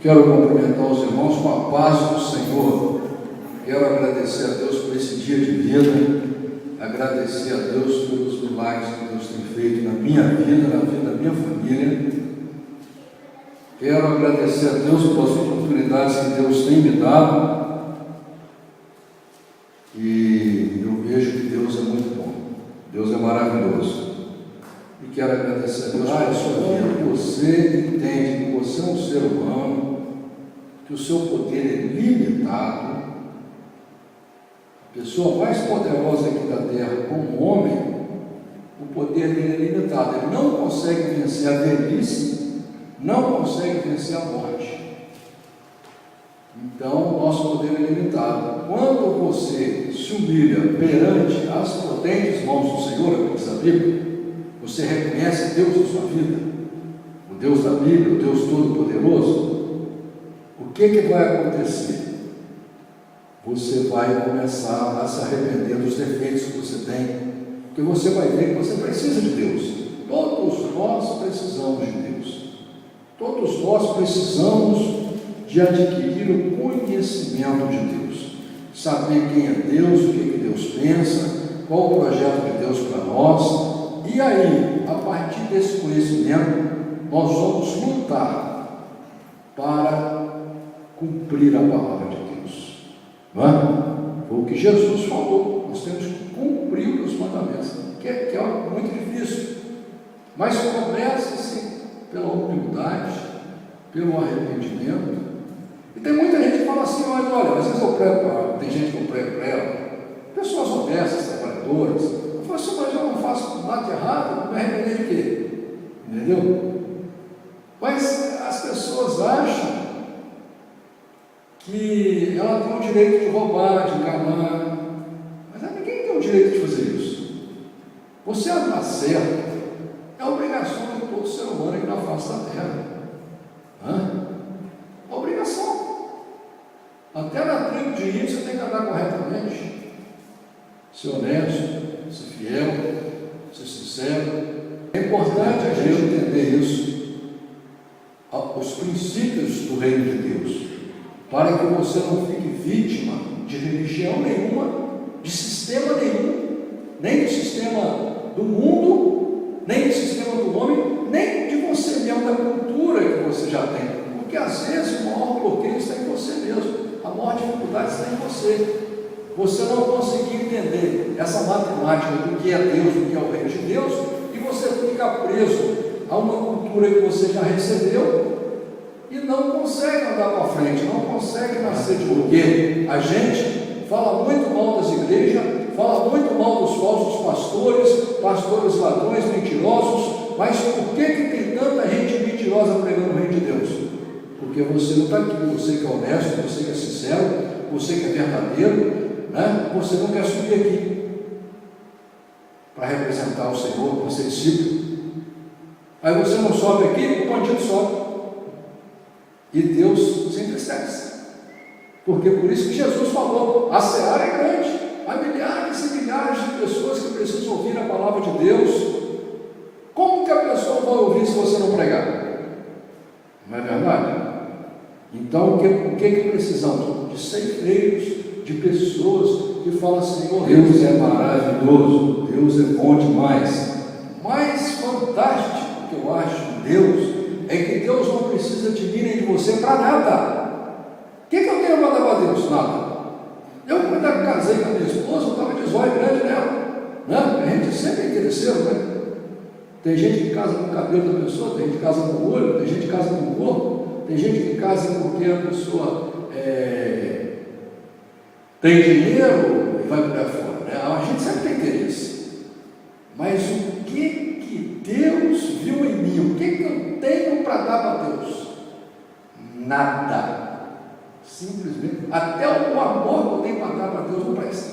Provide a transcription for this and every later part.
Quero cumprimentar os irmãos com a paz do Senhor. Quero agradecer a Deus por esse dia de vida, agradecer a Deus pelos milagres que Deus tem feito na minha vida, na vida da minha família. Quero agradecer a Deus pelas oportunidades que Deus tem me dado. E eu vejo que Deus é muito bom, Deus é maravilhoso. E quero agradecer a Deus pela sua vida. Você entende que você é um ser humano, que o seu poder é limitado. A pessoa mais poderosa aqui da terra, como homem, o poder dele é limitado. Ele não consegue vencer a velhice, não consegue vencer a morte. Então, o nosso poder é limitado. Quando você se humilha perante as potentes mãos do Senhor, como diz a Bíblia, você reconhece Deus na sua vida, o Deus da Bíblia, o Deus Todo-Poderoso, o que vai acontecer? Você vai começar a se arrepender dos defeitos que você tem, porque você vai ver que você precisa de Deus. Todos nós precisamos de Deus. Todos nós precisamos de adquirir o conhecimento de Deus, saber quem é Deus, o que Deus pensa, qual o projeto de Deus para nós. E aí, a partir desse conhecimento, nós vamos lutar para cumprir a palavra de Deus. Não é? Foi o que Jesus falou. Nós temos que cumprir os mandamentos, que é algo muito difícil. Mas começa-se pela humildade, pelo arrependimento. E tem muita gente que fala assim, olha, às vezes eu prego, tem gente que eu prego para ela, pessoas honestas, trabalhadoras. Eu falo assim, mas eu não faço nada de errado, me arrepender de quê? Entendeu? Mas as pessoas acham que ela tem o direito de roubar, de enganar. Mas ninguém tem o direito de fazer isso. Você andar certo é a obrigação de todo ser humano aqui na face da terra. É obrigação. Até na tribo de índio você tem que andar corretamente, ser honesto, ser fiel, ser sincero. É importante a gente entender isso, os princípios do reino de Deus, para que você não fique vítima de religião nenhuma, de sistema nenhum, nem do sistema do mundo, nem do sistema do homem, nem de você mesmo, da cultura que você já tem. Porque às vezes o maior bloqueio está em você mesmo, a maior dificuldade está em você. Você não conseguir entender essa matemática do que é Deus, do que é o reino de Deus, e você fica preso a uma cultura que você já recebeu e não consegue andar para frente, não consegue nascer de porque a gente fala muito mal das igrejas, fala muito mal dos falsos pastores ladrões, mentirosos, mas por que tem tanta gente mentirosa pregando o reino de Deus? Porque você não está aqui, você que é honesto, você que é sincero, você que é verdadeiro, né? Você não quer subir aqui para representar o Senhor, para ser discípulo. Aí você não sobe aqui, o bandido sobe. E Deus se entristece. Porque por isso que Jesus falou, a seara é grande, há milhares e milhares de pessoas que precisam ouvir a palavra de Deus. Como que a pessoa vai ouvir se você não pregar? Não é verdade? Então, o que precisamos? De ceifeiros, de pessoas que falam, Senhor, Deus é maravilhoso, Deus é bom demais. Mais fantástico que eu acho de Deus é que Deus não precisa de mim nem de você para nada. O que eu tenho para dar para Deus? Nada. Eu, quando casei com a minha esposa, eu estava de zóio grande nela, né? A gente sempre é interesseiro, né? Tem gente que casa com o cabelo da pessoa, tem gente que casa com o olho, tem gente que casa com o corpo, tem gente que casa porque a pessoa tem dinheiro e vai por aí fora, né? A gente sempre tem interesse. Mas o que Deus viu em mim? O que eu tenho para dar para Deus? Nada. Simplesmente, até o amor que eu tenho para dar para Deus não presta.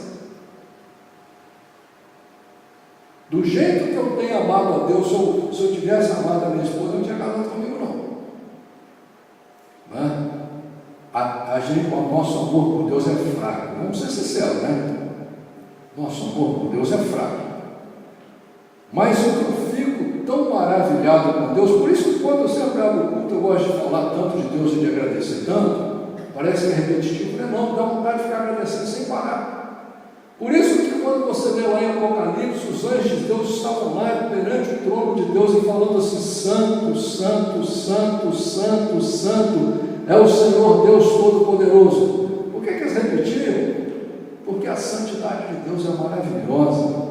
Do jeito que eu tenho amado a Deus, se eu tivesse amado a minha esposa, não tinha casado comigo, não. Né? O nosso amor por Deus é fraco. Vamos ser sinceros, né? Nosso amor por Deus é fraco. Mas o que eu fico tão maravilhoso maravilhado com Deus. Por isso, quando eu sempre abro o culto, eu gosto de falar tanto de Deus e de agradecer tanto. Parece que é repetitivo, né? Não, dá vontade de ficar agradecendo sem parar. Por isso que quando você lê lá em Apocalipse, os anjos de Deus estavam lá perante o trono de Deus e falando assim: Santo, Santo, Santo, Santo, Santo é o Senhor Deus Todo-Poderoso. Por que eles repetiam? Porque a santidade de Deus é maravilhosa,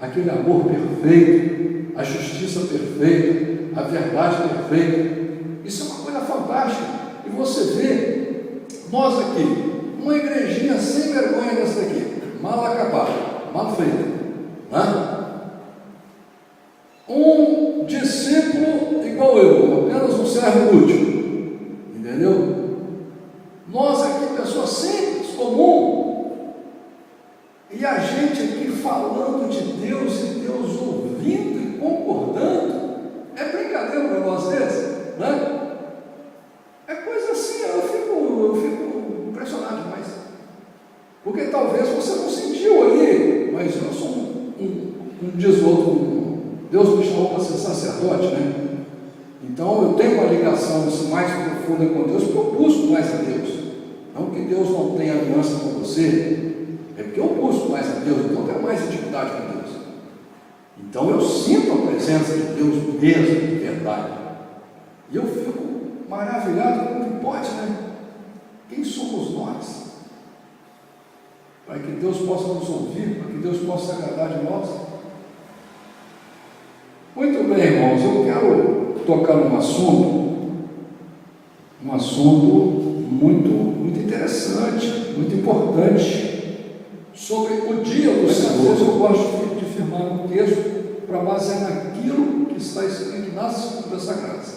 aquele amor perfeito, a justiça perfeita, a verdade perfeita. Isso é uma coisa fantástica. E você vê, nós aqui, uma igrejinha sem vergonha dessa daqui, mal acabada, mal feita, né? Um discípulo igual eu, apenas um servo útil, entendeu? Nós aqui, pessoas simples, comum, e a gente aqui falando de Deus e Deus ouvindo e concordando. É brincadeira um negócio desse, né? É coisa assim, eu fico impressionado demais. Porque talvez você não sentiu ali, mas eu sou diz o outro, Deus me chamou para ser sacerdote, né? Então eu tenho uma ligação assim, mais profunda com Deus, porque eu busco mais a Deus. Não que Deus não tenha aliança com você, é porque eu busco mais a Deus, então eu tenho mais intimidade com Deus. Então eu sinto a presença de Deus mesmo, de verdade. E eu fico maravilhado como que pode, né? Quem somos nós? Para que Deus possa nos ouvir, para que Deus possa se agradar de nós. Muito bem, irmãos, eu quero tocar num assunto muito interessante, muito importante, sobre o dia do Senhor. Eu gosto de firmar um texto para basear naquilo que está escrito nas Escrituras Sagradas,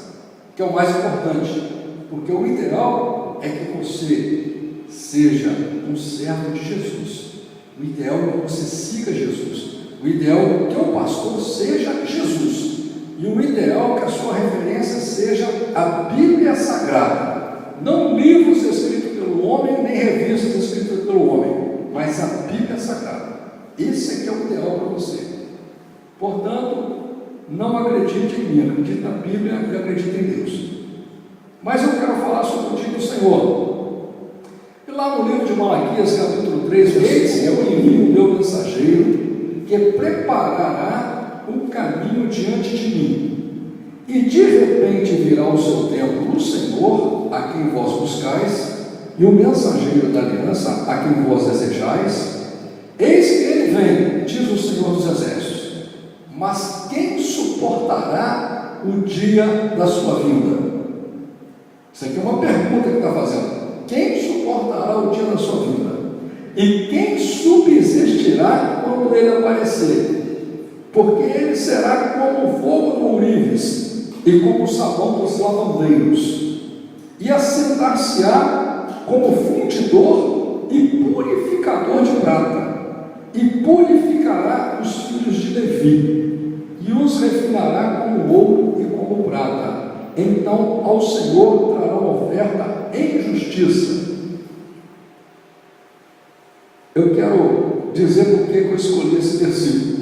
que é o mais importante, porque o ideal é que você seja um servo de Jesus. O ideal é que você siga Jesus. O ideal é que o pastor seja Jesus. E o ideal é que a sua referência seja a Bíblia Sagrada. Não livros escritos pelo homem, nem revistas escritas pelo homem, mas a Bíblia Sagrada. Esse é que é o ideal para você. Portanto, não acredite em mim, acredite na Bíblia e acredite em Deus. Mas eu quero falar sobre o dia do Senhor. E lá no livro de Malaquias, capítulo 3, eis eu envio o meu mensageiro, que preparará o caminho diante de mim. E de repente virá o seu tempo o Senhor, a quem vós buscais, e o mensageiro da aliança, a quem vós desejais. Eis que ele vem, diz o Senhor dos Exércitos. Mas quem suportará o dia da sua vinda? Isso aqui é uma pergunta que está fazendo. Quem suportará o dia da sua vinda? E quem subsistirá quando ele aparecer? Porque ele será como o fogo do ourives e como o sabão dos lavandeiros, e assentar-se-á como fundidor e purificador de prata, e purificará os filhos de Levi, e os refinará como ouro e como prata. Então ao Senhor trará uma oferta em justiça. Eu quero dizer por que eu escolhi esse versículo.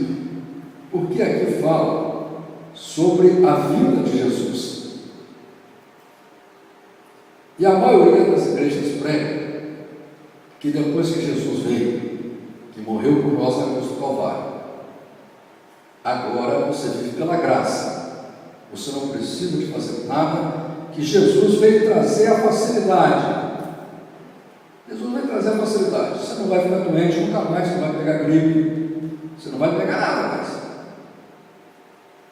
Porque aqui fala sobre a vinda de Jesus. E a maioria das igrejas pregam que depois que Jesus veio, que morreu por nós na cruz do Calvário, agora você vive pela graça. Você não precisa de fazer nada, que Jesus veio trazer a facilidade. Jesus veio trazer a facilidade. Você não vai ficar doente nunca mais, você não vai pegar gripe, você não vai pegar nada mais.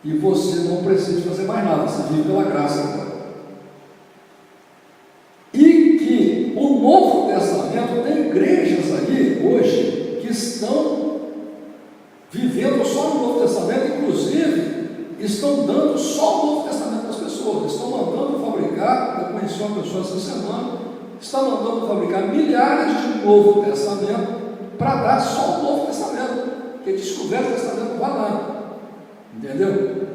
E você não precisa fazer mais nada, você vive pela graça agora. E que o Novo Testamento, tem igrejas aí hoje que estão vivendo só no Novo Testamento, inclusive estão dando só o Novo Testamento para as pessoas, estão mandando fabricar, eu conheci uma pessoa essa semana, está mandando fabricar milhares de Novo Testamento para dar só o Novo Testamento, porque diz que o Velho Testamento não vai lá, entendeu?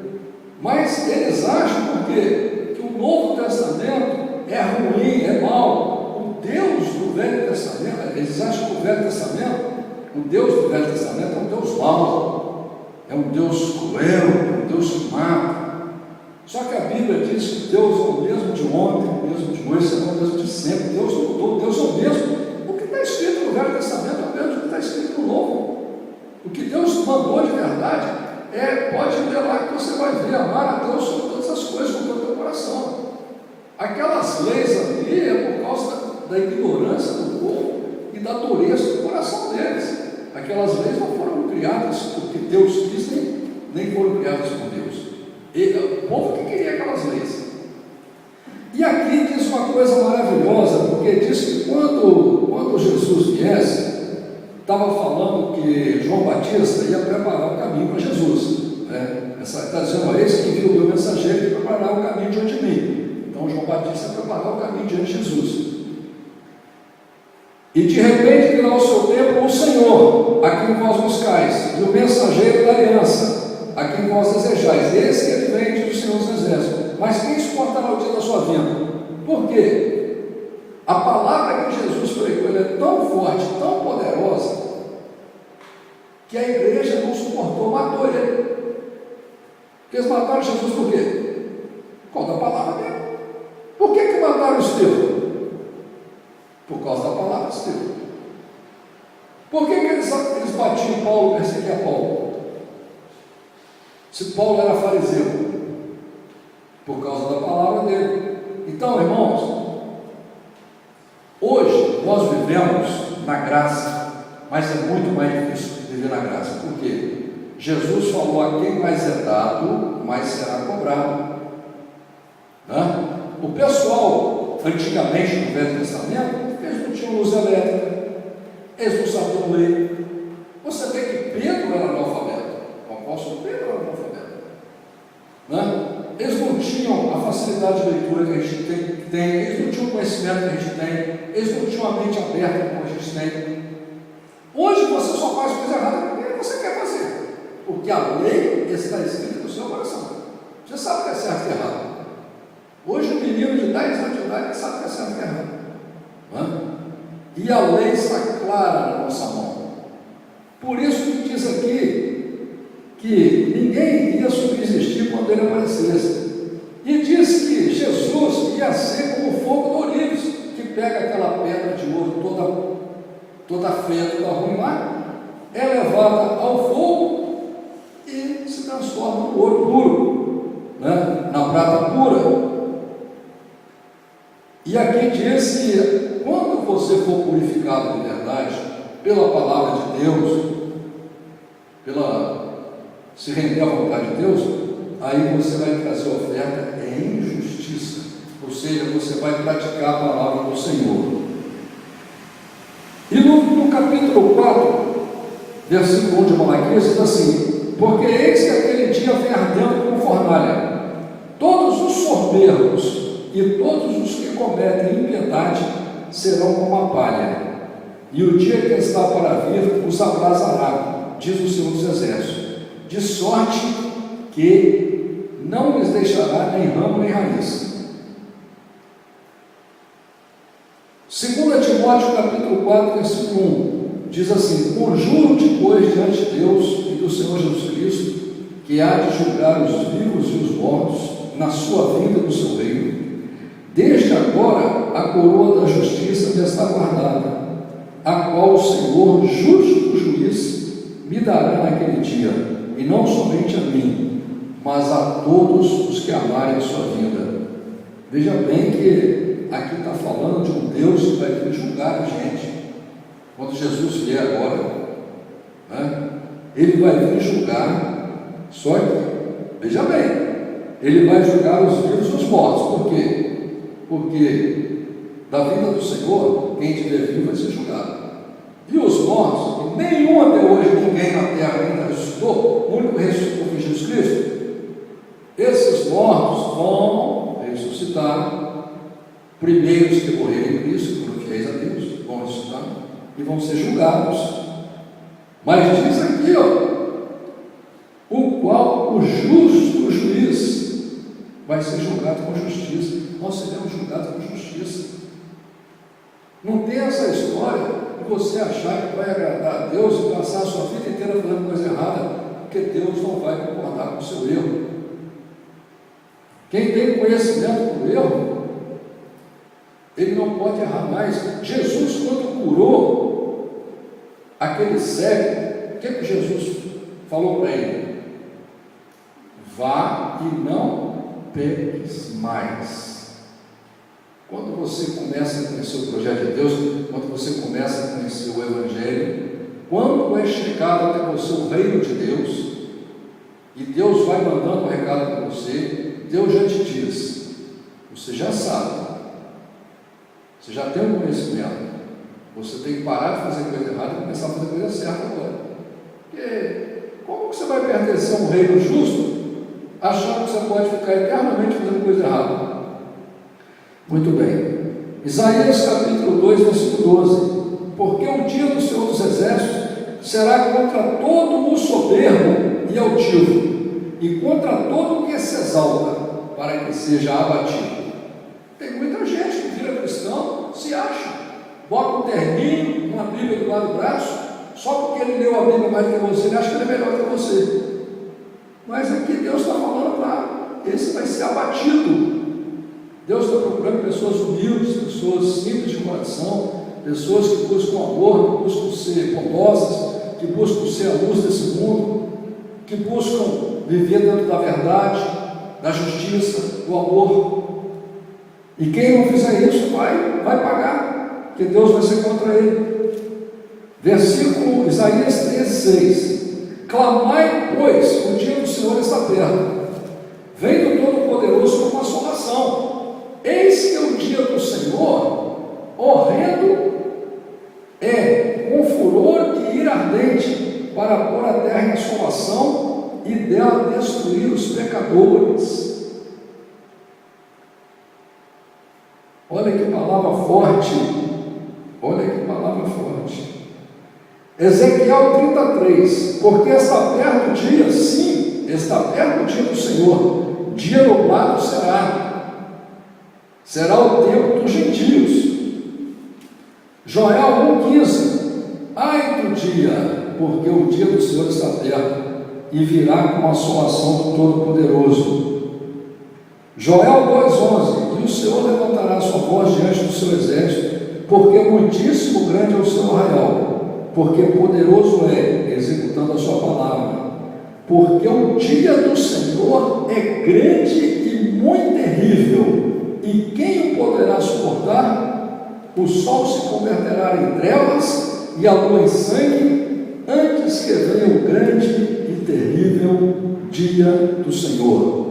Mas eles acham porque que o Novo Testamento é ruim, é mau. O Deus do Velho Testamento, eles acham que o Velho Testamento, o Deus do Velho Testamento é um Deus mau, é um Deus cruel, é um Deus que mata. Só que a Bíblia diz que Deus é o mesmo de ontem, o mesmo de hoje, será o mesmo de sempre. Deus não mudou, Deus é o mesmo. O que está escrito no Velho Testamento é o mesmo que está escrito no Novo. O que Deus mandou de verdade pode ler lá que você vai ver, amar a Deus sobre todas as coisas, com todo o teu coração. Aquelas leis ali é por causa da ignorância do povo e da dureza do coração deles. Aquelas leis não foram criadas porque Deus quis, nem foram criadas por Deus. O povo que queria aquelas leis. E aqui diz uma coisa maravilhosa, porque diz que quando Jesus viesse, estava falando que João Batista ia preparar o caminho para Jesus. Está dizendo, eis que enviou o meu mensageiro para preparar o caminho diante de mim. Então João Batista ia preparar o caminho diante de Jesus. E de repente virá ao seu tempo o Senhor, a quem vós buscais, e o mensageiro da aliança, a quem vós desejais. Esse que ele vem, diz o Senhor dos Exércitos. Mas quem suportará o dia da sua vinda? Por quê? A palavra que Jesus pregou ela é tão forte, tão poderosa, que a igreja não suportou, matou ele. Porque eles mataram Jesus por quê? Por causa da palavra dele. Por que mataram Estevão? Por causa da palavra de Estevão. Por que eles batiam Paulo, perseguiam Paulo? Se Paulo era fariseu. Por causa da palavra dele. Então, irmãos, hoje nós vivemos na graça, mas é muito mais difícil viver na graça. Por quê? Jesus falou: a quem mais é dado, mais será cobrado. O pessoal, antigamente no Velho Testamento, eles não tinham luz elétrica, eles não sabiam ler. Você vê que Pedro era analfabeto, o apóstolo Pedro era analfabeto. Eles não tinham a facilidade de leitura que a gente tem, eles não tinham o conhecimento que a gente tem, eles não tinham a mente aberta como a gente tem. Hoje você só faz coisa errada porque você quer fazer, porque a lei está escrita no seu coração. Você sabe o que é certo e errado. Hoje um menino de 10 anos de idade sabe o que é certo e errado. E a lei está clara na nossa mão. Por isso que diz aqui que ninguém iria subsistir quando ele aparecesse. E diz que Jesus ia ser como o fogo do Ourives, que pega aquela pedra de ouro toda feia, toda ruim lá, é levada ao fogo e se transforma no ouro puro, na prata pura. E aqui diz que quando você for purificado de verdade pela palavra de Deus, se render à vontade de Deus, aí você vai trazer oferta em justiça, ou seja, você vai praticar a palavra do Senhor. E no capítulo 4, versículo 1 de Malaquias, diz assim: porque eis que aquele dia vem ardendo como fornalha, todos os soberbos e todos os que cometem impiedade serão como a palha, e o dia que está para vir os abrasará, diz o Senhor dos Exércitos, de sorte que não lhes deixará nem ramo nem raiz. 2 Timóteo capítulo 4, versículo 1, diz assim: conjuro-te, pois, diante de Deus e do Senhor Jesus Cristo, que há de julgar os vivos e os mortos na sua vinda do seu reino. Desde agora a coroa da justiça me está guardada, a qual o Senhor, justo juiz, me dará naquele dia, e não somente a mim, mas a todos os que amarem a sua vinda. Veja bem que aqui está falando de um Deus que vai vir julgar a gente. Quando Jesus vier agora, ele vai vir julgar, só que, veja bem, ele vai julgar os vivos e os mortos. Por quê? Porque da vinda do Senhor, quem estiver vivo vai ser julgado. E os mortos, nenhum até hoje, ninguém na terra ainda ressuscitou, o único ressuscitou foi Jesus Cristo. Esses mortos vão ressuscitar, primeiros que morreram em Cristo, foram fiéis a Deus, vão ressuscitar e vão ser julgados. Mas diz aqui, o qual o justo juiz vai ser julgado com justiça. Nós seremos julgados com justiça. Não tem essa história de você achar que vai agradar a Deus e passar a sua vida inteira fazendo coisa errada, porque Deus não vai concordar com o seu erro. Quem tem conhecimento do erro, ele não pode errar mais. Jesus, quando curou aquele cego, o que Jesus falou para ele? Vá e não peques mais. Quando você começa a conhecer o projeto de Deus, quando você começa a conhecer o Evangelho, quando é chegado até você o reino de Deus, e Deus vai mandando o recado para você, Deus já te diz, você já sabe, você já tem um conhecimento, você tem que parar de fazer coisa errada e começar a fazer coisa certa agora. Porque como que você vai pertencer a um reino justo, achando que você pode ficar eternamente fazendo coisa errada? Muito bem. Isaías capítulo 2, versículo 12. Porque o dia do Senhor dos Exércitos será contra todo o soberbo e altivo, e contra todo o que se exalta, para que seja abatido. Tem muita gente que vira cristão, se acha, bota um terninho, uma Bíblia do lado do braço, só porque ele leu a Bíblia mais do que você, ele acha que ele é melhor que você. Mas aqui Deus está falando para esse vai ser abatido. Deus está procurando pessoas humildes, pessoas simples de coração, pessoas que buscam amor, que buscam ser bondosas, que buscam ser a luz desse mundo, que buscam viver dentro da verdade, da justiça, do amor. E quem não fizer isso vai pagar, porque Deus vai ser contra ele. Versículo Isaías 13:6. Clamai, pois, o dia do Senhor está perto. Vem do Todo-Poderoso com consolação. Eis que o dia do Senhor, horrendo é, com furor e ira ardente, para pôr a terra em assolação e dela destruir os pecadores. Olha que palavra forte, olha que palavra forte. Ezequiel 33, porque está perto o dia, sim, está perto o dia do Senhor, dia nublado será o tempo dos gentios. Joel 1,15, ai do dia, porque o dia do Senhor está perto, e virá com a assolação do Todo-Poderoso. Joel 2,11, e o Senhor levantará sua voz diante do seu exército, porque muitíssimo grande é o seu arraial, porque poderoso é, executando a sua palavra. Porque o dia do Senhor é grande e muito terrível, e quem o poderá suportar? O sol se converterá em trevas e a lua em sangue, antes que venha o grande e terrível dia do Senhor.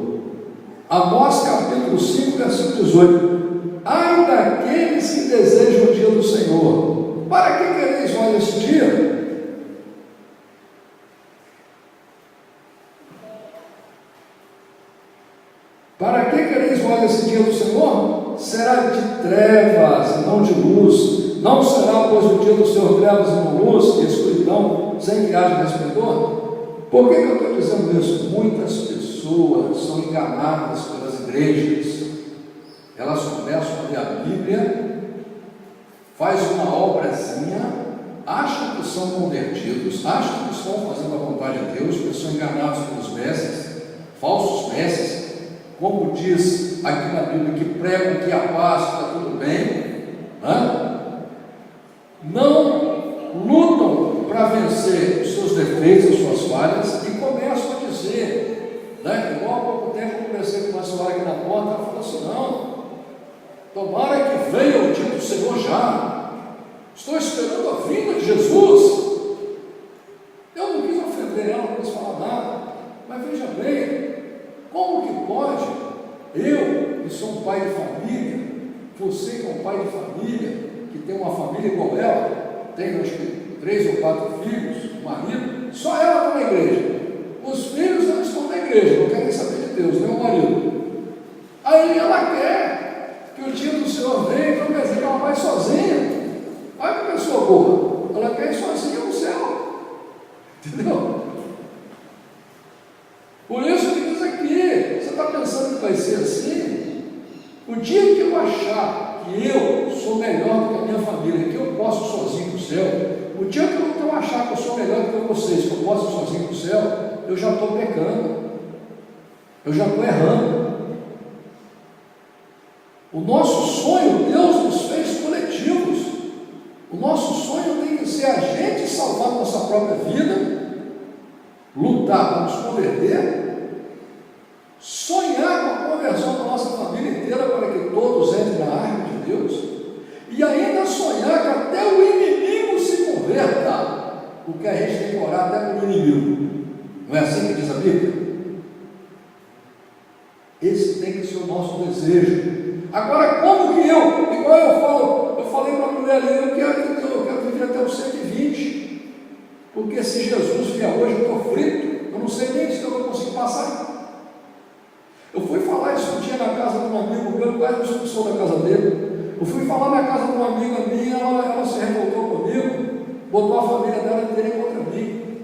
Amós capítulo 5, versículo 18. Ai daqueles que desejam o dia do Senhor. Para que quereis vós esse dia? Para que quereis vós esse dia do Senhor? Será de trevas e não de luz. Não será, pois, o dia do Senhor trevas e não luz, e escuridão, sem que haja resplendor? Por que eu estou dizendo isso? Muitas pessoas são enganadas pelas igrejas. Elas começam a ler a Bíblia, faz uma obrazinha, acham que são convertidos, acham que estão fazendo a vontade de Deus, porque são enganados pelos mestres, falsos mestres, como diz aqui na Bíblia, que pregam que a paz está tudo bem, não lutam para vencer os seus defeitos, as suas falhas, e começam a dizer, igual há pouco tempo eu conversei com uma senhora aqui na porta, ela falou assim, não, tomara que venha o dia do Senhor já, estou esperando a vinda de Jesus. Eu não quis ofender ela, não quis falar nada, mas veja bem, como que pode, eu que sou um pai de família, você que é um pai de família, que tem uma família igual ela, tem acho que 3 ou 4 filhos, um marido, só ela está na igreja, os filhos não estão na igreja, não querem saber de Deus, nem o marido. Aí ela quer que o dia do Senhor venha, então quer dizer que ela vai sozinha. Olha que pessoa boa, ela quer ir sozinha no céu, entendeu? Por isso que diz aqui, você está pensando que vai ser assim? O dia que eu achar que eu sou melhor do que a minha família, que eu posso sozinho para o céu, o dia que eu achar que eu sou melhor do que vocês, que eu posso sozinho para o céu, eu já estou pecando, eu já estou errando. O nosso sonho, Deus nos fez coletivos. O nosso sonho tem que ser a gente salvar nossa própria vida, lutar para nos converter, sonhar com a conversão da nossa família inteira para que todos entrem na arca de Deus, e ainda sonhar que até o inimigo se converta, porque a gente tem que orar até para o inimigo. Não é assim que diz a Bíblia? Esse tem que ser o nosso desejo. Agora, como que igual eu falei para a mulher ali, eu quero viver até os 120, porque se Jesus vier hoje, eu estou frito, eu não sei nem se eu vou conseguir passar. Eu fui falar isso um dia na casa de um amigo meu, quase me expulsou da casa dele. Eu fui falar na casa de uma amiga minha, ela se revoltou comigo, botou a família dela inteira contra mim.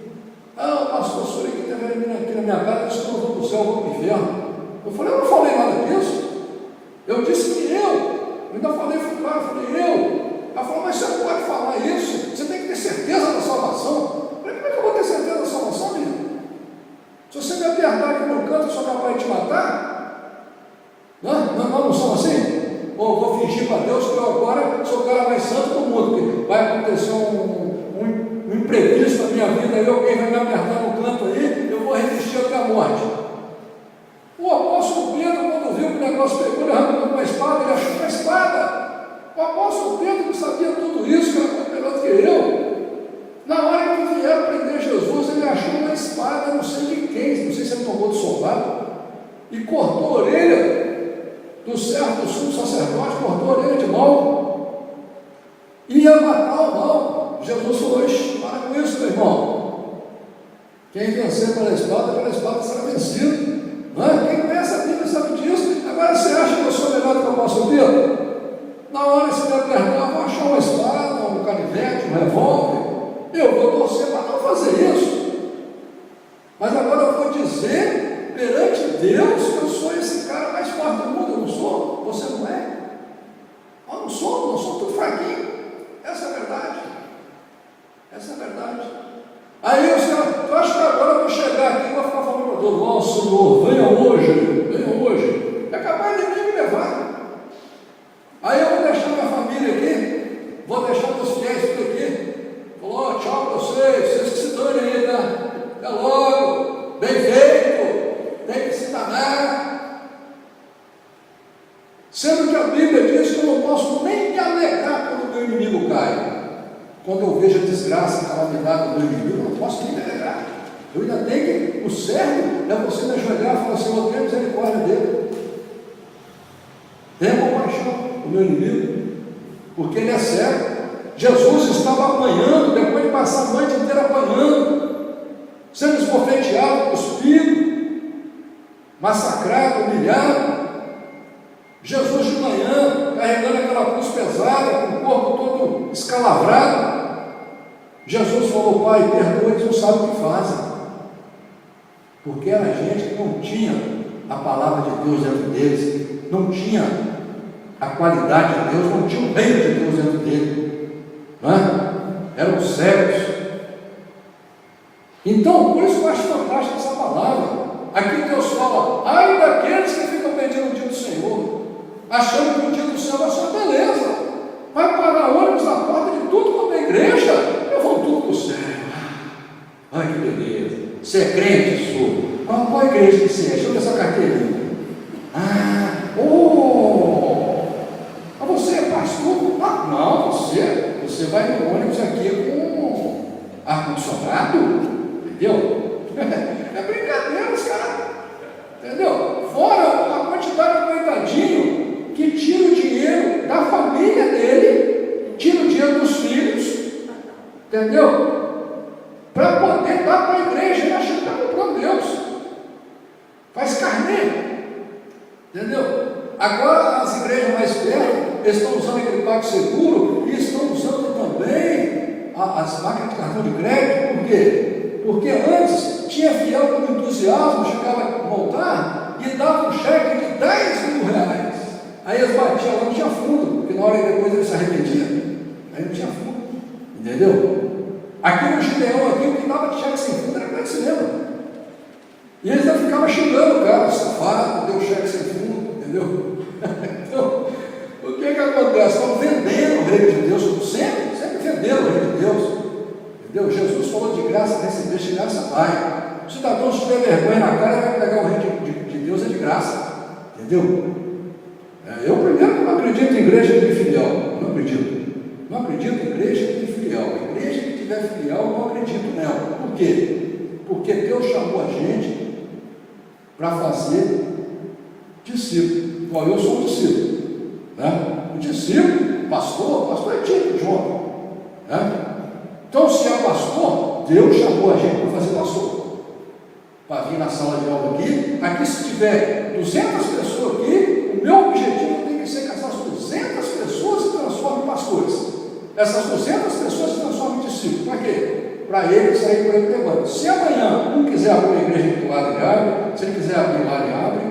Ah, pastor, o senhor que teve vindo aqui na minha casa, disse que eu não vou para o céu, eu vou para o inferno. Eu falei, eu não falei nada disso. Eu disse que eu ainda falei, fui claro, eu falei, Ela falou, mas você não pode falar isso, você tem que ter certeza da salvação. Eu falei, como é que eu vou ter certeza da salvação, menino? Se você me apertar aqui no canto, eu sou capaz de te matar? Não são assim? Ou vou fingir para Deus que eu agora sou o cara mais santo do mundo, que vai acontecer um imprevisto na minha vida, aí alguém vai me apertar no canto aí, eu vou resistir até a morte. O apóstolo Pedro, quando viu que o negócio pegou, ele arrancou uma espada, ele achou uma espada. O apóstolo Pedro, que sabia tudo isso, que era muito melhor do que eu, na hora que vieram prender Jesus, ele achou uma espada, não sei de quem, não sei se ele tomou do soldado, e cortou a orelha do servo do sumo sacerdote, cortou a orelha de mal, ia matar o mal. Jesus falou, para com isso, meu irmão. Quem vencer pela espada será vencido. Quem conhece a Bíblia sabe disso. Agora você acha que eu sou melhor do que o apóstolo Pedro? Na hora se me apertar, eu vou achar uma espada, um canivete, um revólver, eu vou torcer para não fazer isso. Mas agora eu vou dizer perante Deus que eu sou esse cara mais forte do mundo. Eu não sou, você não é. Eu não sou tudo fraquinho. Essa é a verdade. Essa é a verdade. Aí os caras, eu acho que agora eu vou chegar aqui e vou ficar falando para Deus, ó Senhor, venha hoje, é capaz de ninguém me levar. Aí eu vou deixar minha família aqui, vou deixar meus fiéis tudo aqui, falou, tchau para vocês que se danem aí, tá? Até logo, bem feito, tem que se danar. Sendo que a Bíblia diz que eu não posso nem me alegrar quando o meu inimigo cai. Quando eu vejo a desgraça, a calamidade do meu inimigo, eu não posso nem me alegrar. Eu ainda tenho que, o certo é você me ajoelhar e falar assim, eu tenho misericórdia dele. Tenha compaixão do meu inimigo, porque ele é cego. Jesus estava apanhando, depois de passar a noite inteira apanhando, sendo esbofeteado, cuspido, massacrado, humilhado. Jesus de manhã, carregando aquela cruz pesada, com o corpo todo escalavrado. Jesus falou, Pai, perdoa, eles não sabem o que fazem. Porque era gente que não tinha a palavra de Deus dentro deles, não tinha a qualidade de Deus, não tinha o reino de Deus dentro dele. Não é? Eram cegos. Então, por isso eu acho fantástica essa palavra. Aqui Deus fala, ai daqueles que ficam pedindo o dia do Senhor, achando que o dia do Senhor vai ser beleza, vai parar ônibus na porta de tudo quanto é igreja, eu vou tudo para o céu. Ai que beleza, você é crente? Sou. Qual igreja que você é? Deixa eu ver essa carteirinha. Mas você é pastor? Não, você vai no ônibus aqui com ar-condicionado, entendeu? É brincadeira, os caras, entendeu? Fora a quantidade de coitadinho que tira o dinheiro da família dele, tira o dinheiro dos filhos, entendeu? Para poder dar para a igreja, ele acha que está comprando Deus, faz carnê, entendeu? Agora as igrejas mais perto estão usando aquele PagSeguro e estão usando também as máquinas de cartão de crédito. Por quê? Porque antes tinha fiel com entusiasmo, chegava a montar e dava um cheque de 10.000 reais. Aí eles batiam lá, não tinha fundo, porque na hora que depois eles se arrependiam, aí não tinha fundo, entendeu? Aqui no Gideão, aqui, o que dava de cheque sem fundo era para esse cinema. E eles ainda ficavam xingando o cara, safado, deu cheque sem fundo, entendeu? Então, Entendeu? Eu primeiro não acredito em igreja que tem filial. Não acredito. Não acredito em igreja que tem filial. A igreja que tiver filial, não acredito nela. Por quê? Porque Deus chamou a gente para fazer discípulo. Igual eu sou um discípulo. Né? O discípulo, pastor é tipo João. Né? Então, se é pastor, Deus chamou a gente para fazer pastor. Para vir na sala de aula aqui, se tiver 200 pessoas aqui, o meu objetivo tem que ser que essas 200 pessoas se transformem em pastores. Essas 200 pessoas se transformem em discípulos. Para quê? Para ele sair por aí pregando. Se amanhã um quiser abrir uma igreja aqui do lado, ele abre. Se ele quiser abrir lá, ele abre.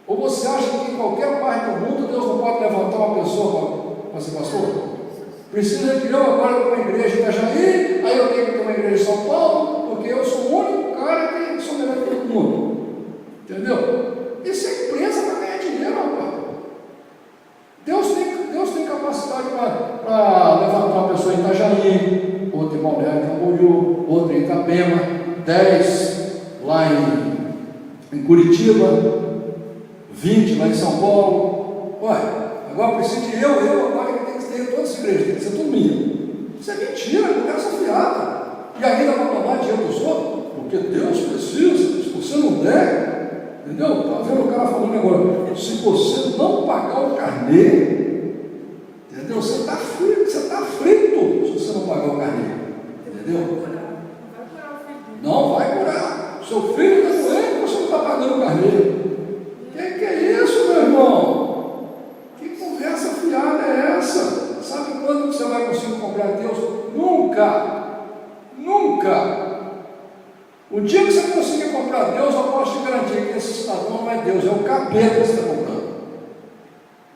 Ou você acha que em qualquer parte do mundo Deus não pode levantar uma pessoa para ser pastor? Precisa de eu agora ter uma igreja em Itajaí, aí eu tenho que ter uma igreja em São Paulo, porque eu sou o único cara que sou melhor que todo mundo. Entendeu? Isso é empresa para ganhar dinheiro, rapaz. Deus tem capacidade para levantar uma pessoa em Itajaí, outra em Balneário Camboriú, outra em Itapema, 10 lá em Curitiba, 20 lá em São Paulo. Olha, agora precisa de eu agora que tem que ter todas as igrejas, tem que ser tudo minha. Isso é mentira, conversa fiada. E ainda vai tomar dinheiro dos outros, porque Deus precisa. Se você não der, entendeu? Está vendo o cara falando agora, se você não pagar o carnê, entendeu? Você está frito, se você não pagar o carnê, entendeu? Não vai curar. Seu filho está doente, você não está pagando o carnê. Que é isso, meu irmão? Que conversa fiada é essa? Sabe quando você vai conseguir comprar Deus? Nunca! O dia que você conseguir comprar Deus, eu posso te garantir que esse cidadão não é Deus, é o capeta que você está comprando.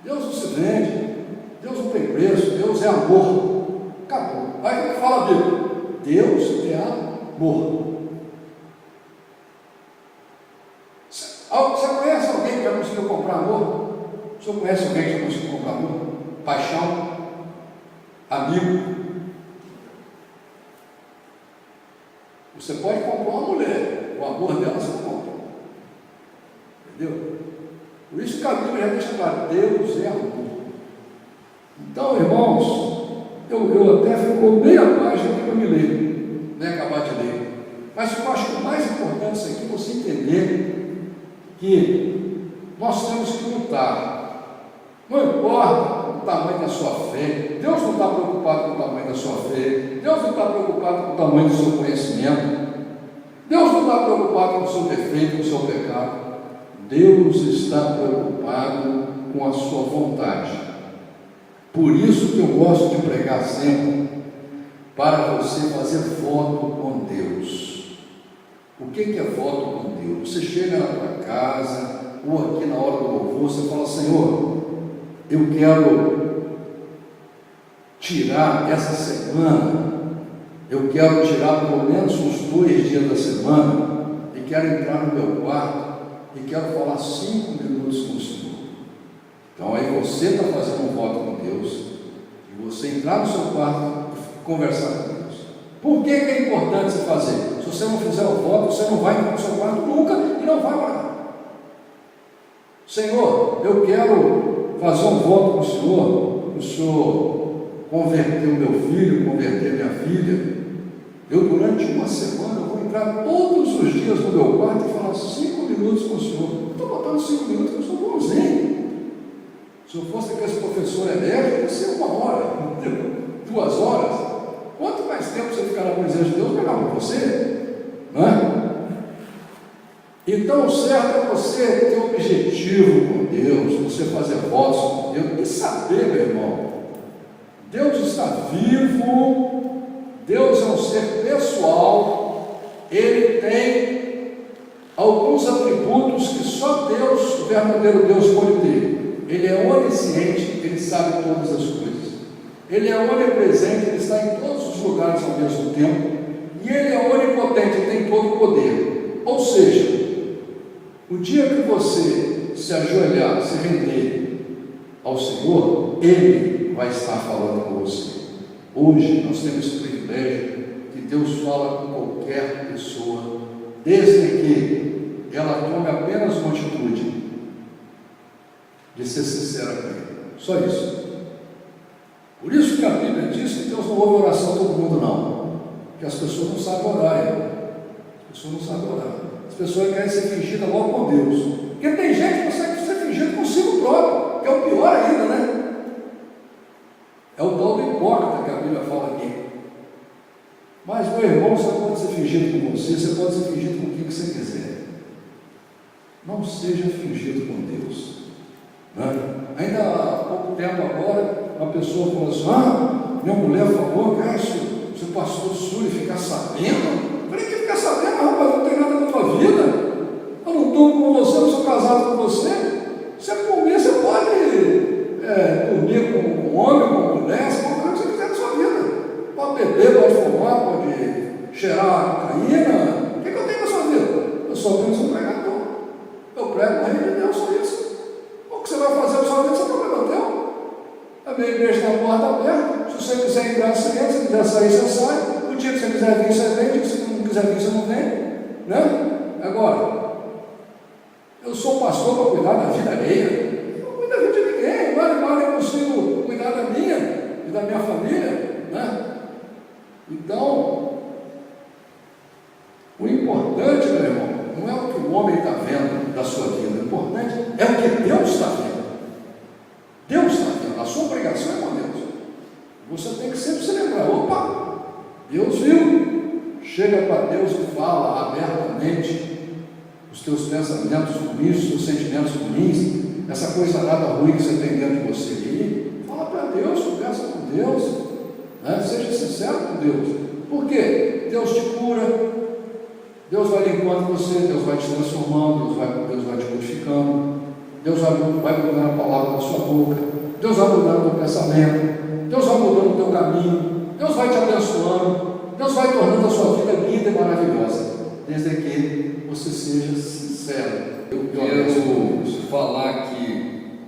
Deus não se vende, Deus não tem preço, Deus é amor. Acabou. Aí o que fala a Bíblia? Deus é amor. Você conhece alguém que já conseguiu comprar amor? O senhor conhece alguém que já conseguiu comprar amor? Paixão? Amigo? Você pode comprar uma mulher, o amor dela você não compra. Entendeu? Por isso que a Bíblia já deixa claro, Deus é amor. Então, irmãos, eu até ficou meia página que eu me leio, nem acabar de ler. Mas eu acho que o mais importante isso aqui é você entender que nós temos que lutar. Não importa o tamanho da sua fé, Deus não está preocupado com o tamanho da sua fé, Deus não está preocupado com o tamanho do seu conhecimento, Deus não está preocupado com o seu defeito, com o seu pecado. Deus está preocupado com a sua vontade. Por isso que eu gosto de pregar sempre, para você fazer voto com Deus. O que é voto com Deus? Você chega na tua casa, ou aqui na hora do louvor, você fala, Senhor, eu quero tirar essa semana, eu quero tirar pelo menos uns 2 dias da semana, e quero entrar no meu quarto, e quero falar 5 minutos com o Senhor. Então aí você está fazendo um voto com Deus, e você entrar no seu quarto e conversar com Deus. Por que é importante você fazer? Se você não fizer o voto, você não vai entrar no seu quarto nunca, e não vai orar. Senhor, eu quero fazer um voto com o Senhor converter o meu filho, converter minha filha. Eu durante uma semana vou entrar todos os dias no meu quarto e falar 5 minutos com o Senhor. Não estou botando 5 minutos, eu sou bonzinho. Se eu fosse aquele professor enérgico, ia ser 1 hora, 2 horas. Quanto mais tempo você ficar na presença de Deus, melhor para você, não é? Então o certo é você ter um objetivo com Deus, você fazer votos com Deus, e saber, meu irmão, Deus está vivo, Deus é um ser pessoal, Ele tem alguns atributos que só Deus, o verdadeiro Deus, pode ter. Ele é onisciente, Ele sabe todas as coisas. Ele é onipresente, Ele está em todos os lugares ao mesmo tempo. E Ele é onipotente, Ele tem todo o poder. Ou seja, o dia que você se ajoelhar, se render ao Senhor, Ele vai estar falando com você. Hoje nós temos esse privilégio que Deus fala com qualquer pessoa, desde que ela tome apenas uma atitude de ser sincera com Ele. Só isso. Por isso que a Bíblia diz que Deus não ouve oração de todo mundo, não. Porque as pessoas não sabem orar, irmão. As pessoas não sabem orar. As pessoas querem ser fingidas logo com Deus. Porque tem gente que consegue ser fingido consigo próprio, que é o pior ainda, né? É o tal do hipócrita que a Bíblia fala aqui. Mas, meu irmão, você pode ser fingido com você pode ser fingido com o que você quiser. Não seja fingido com Deus. Né? Ainda há pouco tempo agora, uma pessoa falou assim: minha mulher falou que se o pastor Súrio ficar sabendo, eu falei que ficar sabendo, rapaz, não tem nada na tua vida. Eu não estou com você, eu não sou casado com você. Você por mim, você pode dormir com um homem, com uma mulher, você pode fazer o que você quiser na sua vida. Pode beber, pode fumar, pode cheirar cocaína. O que eu tenho na sua vida? Eu só apenas um pregador. Eu prego o reino de Deus, só isso. O que você vai fazer na sua vida, você não problema teu. A minha igreja está a porta aberta. Se você quiser entrar, você entra. Se quiser sair, você sai. O dia que você quiser vir, você vem. O dia que você não quiser vir, você não vem. Né? Agora, eu sou pastor para cuidar da vida alheia. Eu não cuido da vida de ninguém. Mal eu consigo cuidar da minha e da minha família. Né? Então, o importante, meu irmão, não é o que o homem está vendo da sua vida. O importante é o que Deus está vendo. Deus está vendo. A sua obrigação é com Deus. Você tem que sempre se lembrar: opa, Deus viu. Chega para Deus e fala abertamente os teus pensamentos ruins, os teus sentimentos ruins, essa coisa nada ruim que você tem dentro de você aí. Fala para Deus, conversa com Deus, né? Seja sincero com Deus. Por quê? Deus te cura, Deus vai limpando você, Deus vai te transformando, Deus vai te purificando, Deus vai mudando a palavra da sua boca, Deus vai mudando o teu pensamento, Deus vai mudando o teu caminho, Deus vai te abençoando, Deus vai tornando a sua vida linda e maravilhosa, desde que você seja sincero. Eu quero falar aqui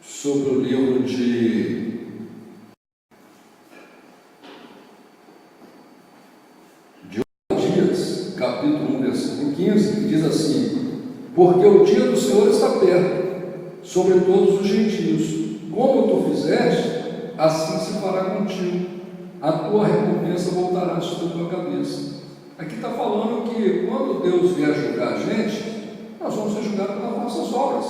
sobre o livro de Dias, capítulo 1, versículo 15, que diz assim: porque o dia do Senhor está perto, sobre todos os gentios. Como tu fizeste, assim se fará contigo. A tua recompensa voltará sobre a tua cabeça. Aqui está falando que quando Deus vier julgar a gente, nós vamos ser julgados pelas nossas obras.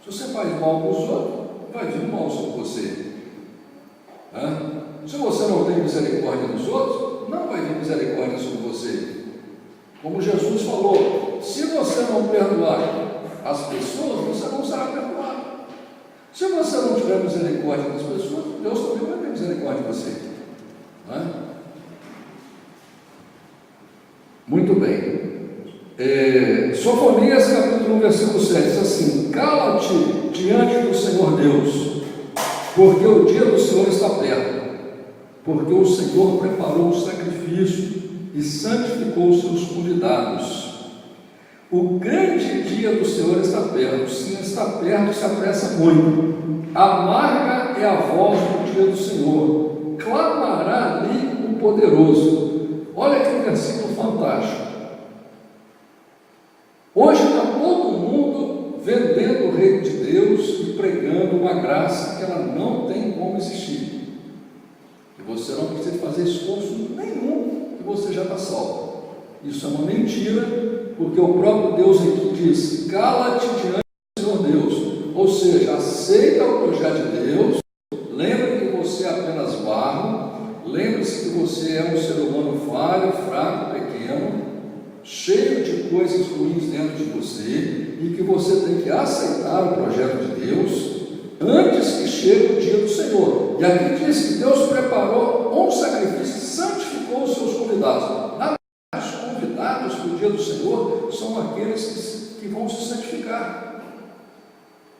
Se você faz mal para os outros, vai vir mal sobre você. Se você não tem misericórdia dos outros, não vai vir misericórdia sobre você. Como Jesus falou: se você não perdoar as pessoas, você não será perdoado. Se você não tiver misericórdia das pessoas, Deus também vai ter misericórdia de você. Muito bem. Sofonias capítulo 1, versículo 7 diz assim: cala-te diante do Senhor Deus, porque o dia do Senhor está perto, porque o Senhor preparou o sacrifício e santificou os seus convidados. O grande dia do Senhor está perto. Sim, está perto, se apressa muito. Amarga é a voz do dia do Senhor, clamará ali o poderoso. Olha que versículo fantástico. Hoje está todo mundo vendendo o reino de Deus e pregando uma graça que ela não tem como existir. E você não precisa fazer esforço nenhum, que você já está salvo. Isso é uma mentira, porque o próprio Deus aqui diz: cala-te diante do Senhor Deus. Ou seja, aceita o projeto de Deus, lembra que você é apenas barro, lembre-se que você é um ser humano falho, fraco, pequeno, cheio de coisas ruins dentro de você, e que você tem que aceitar o projeto de Deus antes que chegue o dia do Senhor. E aqui diz que Deus preparou um sacrifício e santificou os seus convidados. Na verdade, os convidados para o dia do Senhor são aqueles que vão se santificar.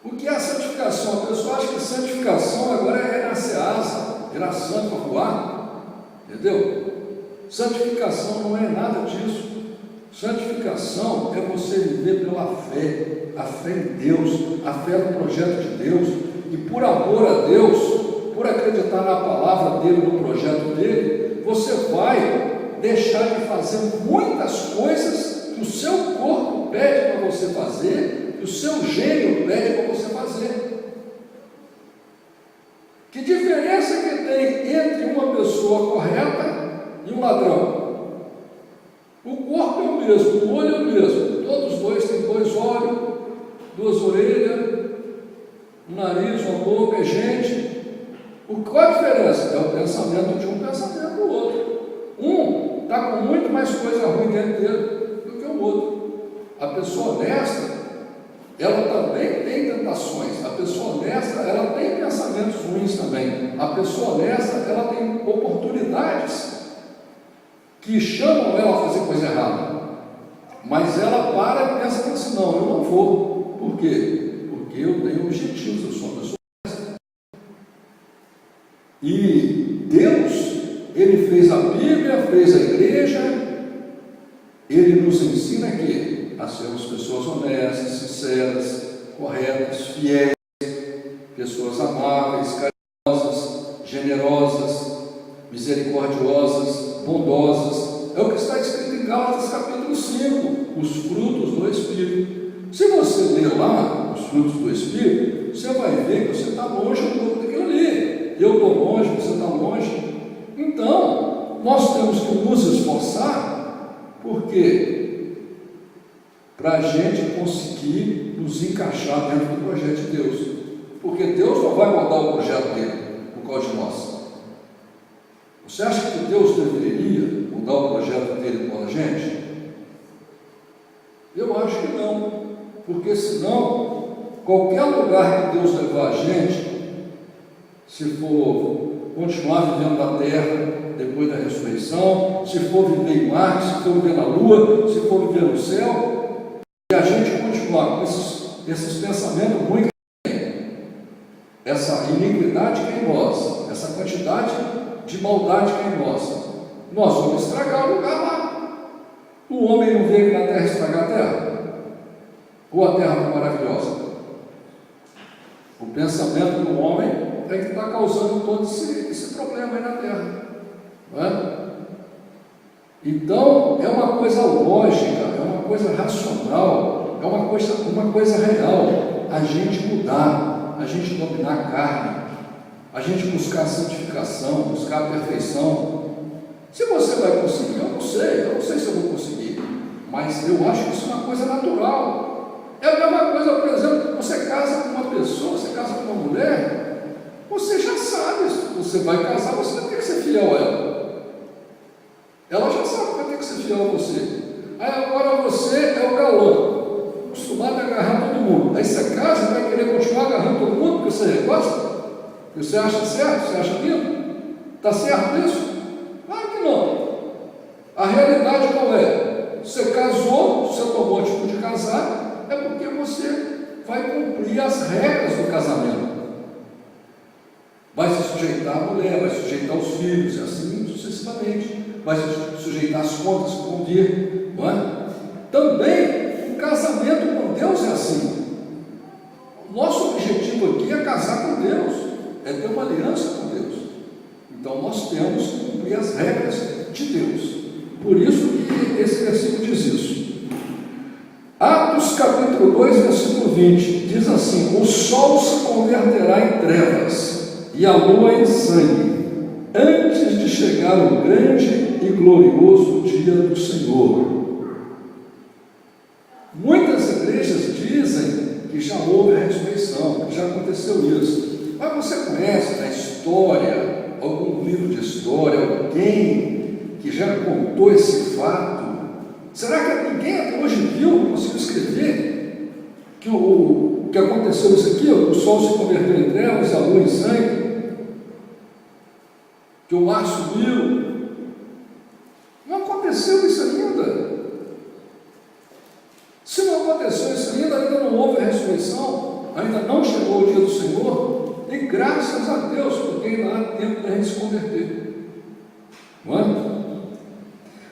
O que é a santificação? A pessoa acha que santificação agora é nascer asa, virar santo para voar, entendeu? Santificação não é nada disso. Santificação é você viver pela fé, a fé em Deus, a fé no projeto de Deus, e por amor a Deus, por acreditar na palavra dele, no projeto dele, você vai deixar de fazer muitas coisas que o seu corpo pede para você fazer, que o seu gênio pede para você fazer. Que diferença que tem entre uma pessoa correta e um ladrão? O corpo é o mesmo, o olho é o mesmo, todos os dois têm dois olhos, duas orelhas, um nariz, uma boca, é gente. Qual a diferença? É o pensamento de um, pensamento do outro. Um está com muito mais coisa ruim dentro dele do que o outro. A pessoa honesta, ela também tem tentações. A pessoa honesta, ela tem pensamentos ruins também. A pessoa honesta, ela tem oportunidades que chamam ela a fazer coisa errada. Mas ela para e pensa assim, não, eu não vou. Por quê? Porque eu tenho objetivos, eu sou uma pessoa honesta. E Deus, Ele fez a Bíblia, fez a igreja, Ele nos ensina aqui a sermos pessoas honestas, sinceras, corretas, fiéis, pessoas amáveis, carinhosas, generosas, misericordiosas, bondosas. É o que está escrito em Gálatas capítulo 5, os frutos do Espírito. Se você ler lá os frutos do Espírito, você vai ver que você está longe um pouco daquilo ali. Eu estou longe, você está longe. Então, nós temos que nos esforçar, porque para a gente conseguir nos encaixar dentro do projeto de Deus. Porque Deus não vai mudar o projeto dele por causa de nós. Você acha que Deus deveria mudar o projeto dele com a gente? Eu acho que não. Porque senão, qualquer lugar que Deus levar a gente, se for continuar vivendo na terra depois da ressurreição, se for viver em Marte, se for viver na Lua, se for viver no céu, e a gente continuar com esses pensamentos ruins que tem, essa iniquidade que é em nós, essa quantidade de maldade que é em nós vamos estragar o lugar lá. O homem não veio aqui na terra estragar a terra? Ou a terra está maravilhosa? O pensamento do homem é que está causando todo esse problema aí na terra, não é? Então, é uma coisa lógica, é uma coisa racional, é uma coisa real, a gente mudar, a gente dominar a carne, a gente buscar a santificação, buscar a perfeição. Se você vai conseguir, eu não sei se eu vou conseguir, mas eu acho que isso é uma coisa natural. É a mesma coisa, por exemplo, você casa com uma pessoa, você casa com uma mulher, você já sabe, se você vai casar, você vai ter que ser fiel a ela. Ela já sabe que vai ter que ser fiel a você. Aí agora você é o galã, acostumado a agarrar todo mundo. Aí você casa e vai querer continuar agarrando todo mundo porque você gosta? Porque você acha certo? Você acha lindo? Está certo isso? Claro que não. A realidade qual é? Você casou, você tomou a atitude de casar, é porque você vai cumprir as regras do casamento. Vai se sujeitar à mulher, vai se sujeitar aos filhos, e assim sucessivamente. Vai se sujeitar às contas que vão vir, não é? Também, o casamento com Deus é assim. O nosso objetivo aqui é casar com Deus, é ter uma aliança com Deus. Então, nós temos que cumprir as regras de Deus. Por isso que esse versículo diz isso. Atos capítulo 2, versículo 20, diz assim: o sol se converterá em trevas e a lua em sangue, antes de chegar o grande e glorioso dia do Senhor. Muitas igrejas dizem que já houve a ressurreição, que já aconteceu isso. Mas você conhece na história, algum livro de história, alguém que já contou esse fato? Será que ninguém até hoje viu, conseguiu escrever que o que aconteceu isso aqui, o sol se converteu em trevas, a lua em sangue, que o mar subiu? Não aconteceu isso ainda. Se não aconteceu isso ainda não houve a ressurreição, ainda não chegou o dia do Senhor, e graças a Deus, porque ainda há tempo da gente se converter. Não é?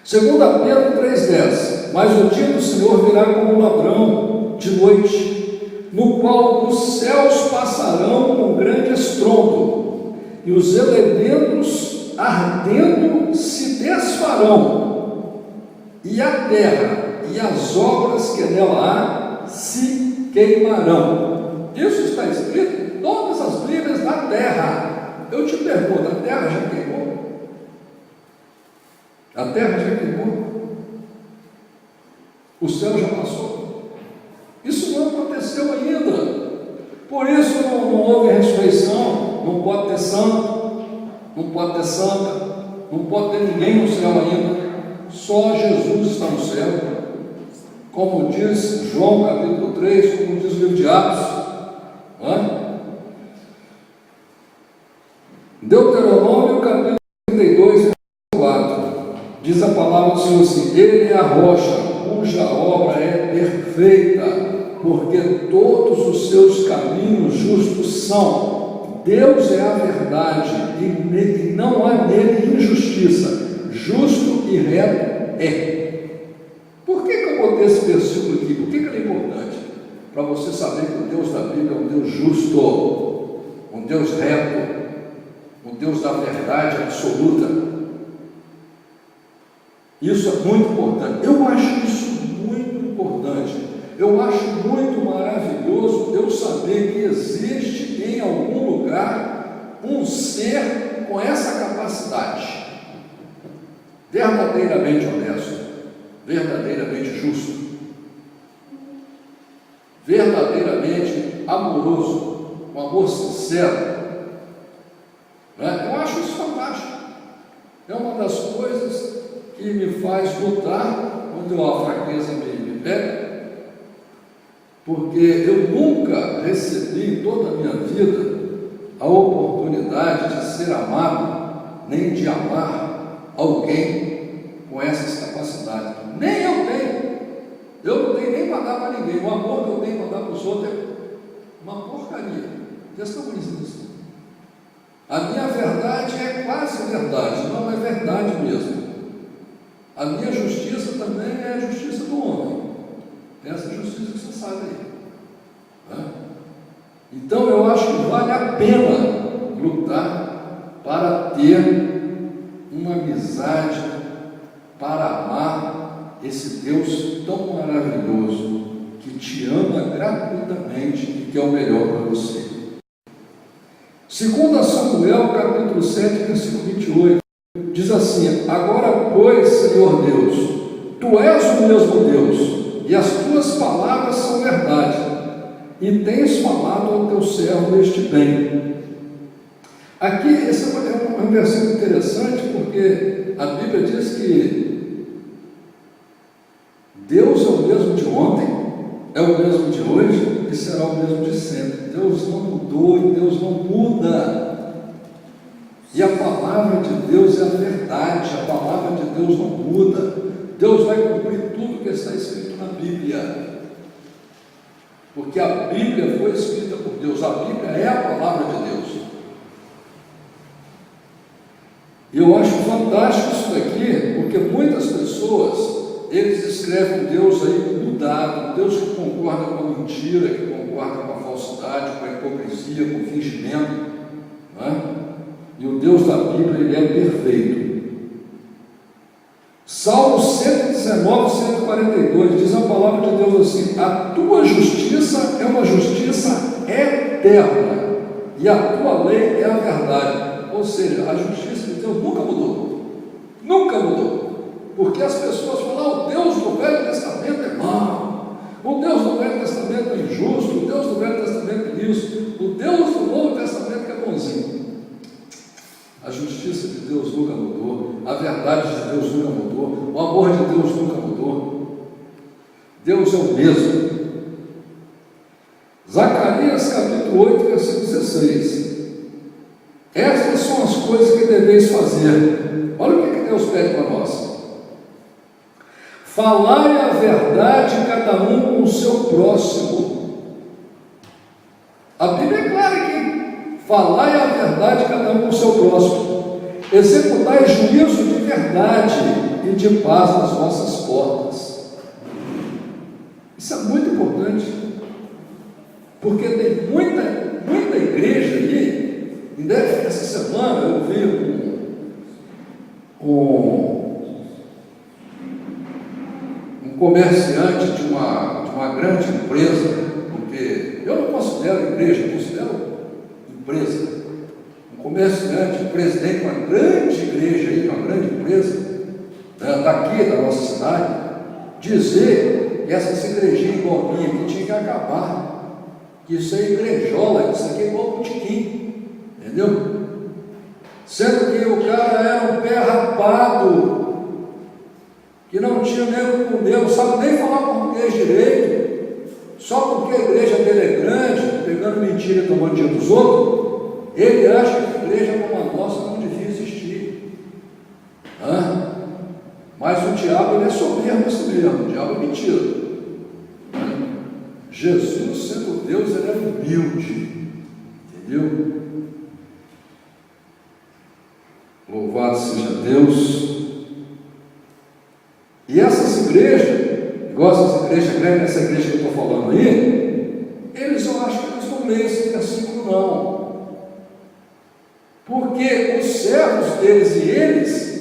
2 Pedro 3,10: mas o dia do Senhor virá como um ladrão de noite, no qual os céus passarão com grande estrondo, e os elementos ardendo se desfarão, e a terra e as obras que nela há se queimarão. Isso está escrito em todas as Bíblias da terra. Eu te pergunto, a terra já queimou? A terra já queimou? O céu já passou? Isso não aconteceu ainda. Por isso não houve ressurreição. Não pode ter santo, não pode ter santa, não pode ter ninguém no céu ainda. Só Jesus está no céu. Como diz João capítulo 3, como diz o livro de Atos, não é? Deuteronômio capítulo 32, versículo 4, diz a palavra do Senhor assim: Ele é a rocha, cuja obra é perfeita, porque todos os seus caminhos justos são. Deus é a verdade, e não há nele injustiça. Justo e reto é. Por que eu botei esse versículo aqui? Por que ele é importante? Para você saber que o Deus da Bíblia é um Deus justo, um Deus reto, um Deus da verdade absoluta. Isso é muito importante. Eu acho isso muito importante. Eu acho muito maravilhoso eu saber que existe em algum lugar um ser com essa capacidade, verdadeiramente honesto, verdadeiramente justo, verdadeiramente amoroso, um amor sincero. Né? Eu acho isso fantástico. É uma das coisas que me faz lutar quando a fraqueza me pega, porque eu nunca recebi em toda a minha vida a oportunidade de ser amado, nem de amar alguém com essas capacidades. Nem eu tenho. Eu não tenho nem para dar para ninguém. O amor que eu tenho para dar para os outros é uma porcaria. Vocês estão conhecendo isso? A minha verdade é quase verdade, não é verdade mesmo. A minha justiça também é a justiça do homem. Essa justiça que você sabe aí. Né? Então eu acho que vale a pena lutar para ter uma amizade, para amar esse Deus tão maravilhoso, que te ama gratuitamente e que é o melhor para você. 2 Samuel capítulo 7, versículo 28, diz assim: Agora, pois, Senhor Deus, Tu és o mesmo Deus, e as Tuas palavras são verdade, e tens falado ao Teu servo este bem. Aqui, esse é um versículo interessante, porque a Bíblia diz que Deus é o mesmo de ontem, é o mesmo de hoje e será o mesmo de sempre. Deus não mudou e Deus não muda. E a palavra de Deus é a verdade, a palavra de Deus não muda. Deus vai cumprir tudo que está escrito na Bíblia. Porque a Bíblia foi escrita por Deus, a Bíblia é a palavra de Deus. E eu acho fantástico isso daqui, porque muitas pessoas, eles escrevem um Deus aí mudado, um Deus que concorda com a mentira, que concorda com a falsidade, com a hipocrisia, com o fingimento, não é? E o Deus da Bíblia, ele é perfeito. Salmo 119, 142, diz a palavra de Deus assim: A tua justiça é uma justiça eterna, e a tua lei é a verdade. Ou seja, a justiça de Deus nunca mudou. Nunca mudou. Porque as pessoas falam: o Deus do Velho Testamento é mau, o Deus do Velho Testamento é injusto, o Deus do Velho Testamento é isso, o Deus do Novo Testamento é bonzinho. A justiça de Deus nunca mudou, a verdade de Deus nunca mudou, o amor de Deus nunca mudou. Deus é o mesmo. Zacarias capítulo 8, versículo 16. Estas são as coisas que deveis fazer. Olha o que Deus pede para nós. Falai a verdade cada um com o seu próximo. A Bíblia é clara aqui. Falai a verdade cada um com o seu próximo. Executai juízo de verdade e de paz nas vossas portas. Isso é muito importante. Porque tem muita igreja aí. E essa semana eu vi um comerciante de uma grande empresa, porque considero igreja, considero empresa. Um comerciante, um presidente de uma grande igreja, aí, uma grande empresa, né, daqui da nossa cidade, dizer que essas igrejinhas igual a minha aqui tinha que acabar, que isso é igrejola, isso aqui é igual botequim, entendeu? Sendo que o cara era um pé rapado, que não tinha nem o que comer, não sabe nem falar português direito, só porque a igreja dele é grande, pegando mentira e tomando dinheiro dos outros, ele acha que a igreja como a nossa não devia existir. Mas o diabo ele é soberbo assim mesmo, o diabo é mentira. Jesus, sendo Deus, ele é humilde, entendeu? Louvado seja Deus. E essas igrejas, igual essas igrejas grandes, essa igreja que eu estou falando aí, eu acho que eles não leem esse versículo não. Porque os servos deles e eles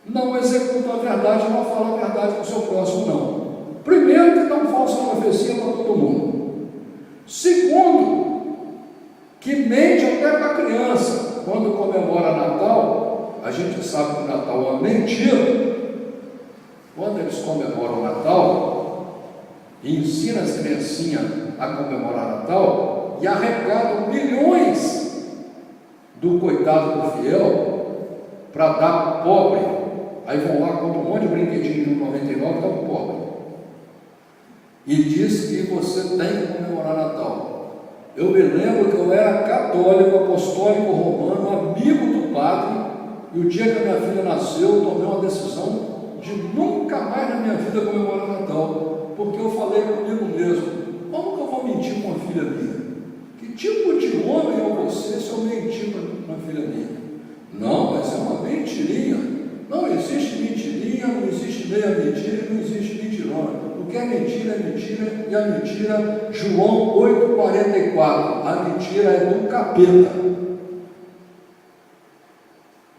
não executam a verdade, não falam a verdade com o seu próximo, não. Primeiro, que dão falsa profecia para todo mundo. Segundo, que mente até para a criança. Quando comemora Natal, a gente sabe que o Natal é uma mentira. Quando eles comemoram o Natal, e ensinam as criancinhas a comemorar Natal, e arrecadam milhões do coitado do fiel para dar para o pobre. Aí vão lá, compram um monte de brinquedinho de 1,99 e dá para o pobre. E diz que você tem que comemorar Natal. Eu me lembro que eu era católico, apostólico romano, amigo do padre, e o dia que a minha filha nasceu, eu tomei uma decisão de nunca mais na minha vida comemorar Natal, porque eu falei comigo mesmo: como que eu vou mentir com uma filha minha? Que tipo de homem é você se eu mentir com uma filha minha? Não, mas é uma mentirinha. Não existe mentirinha, não existe meia mentira, não existe mentirona. O que é mentira, e a mentira, João 8,44, a mentira é do capeta.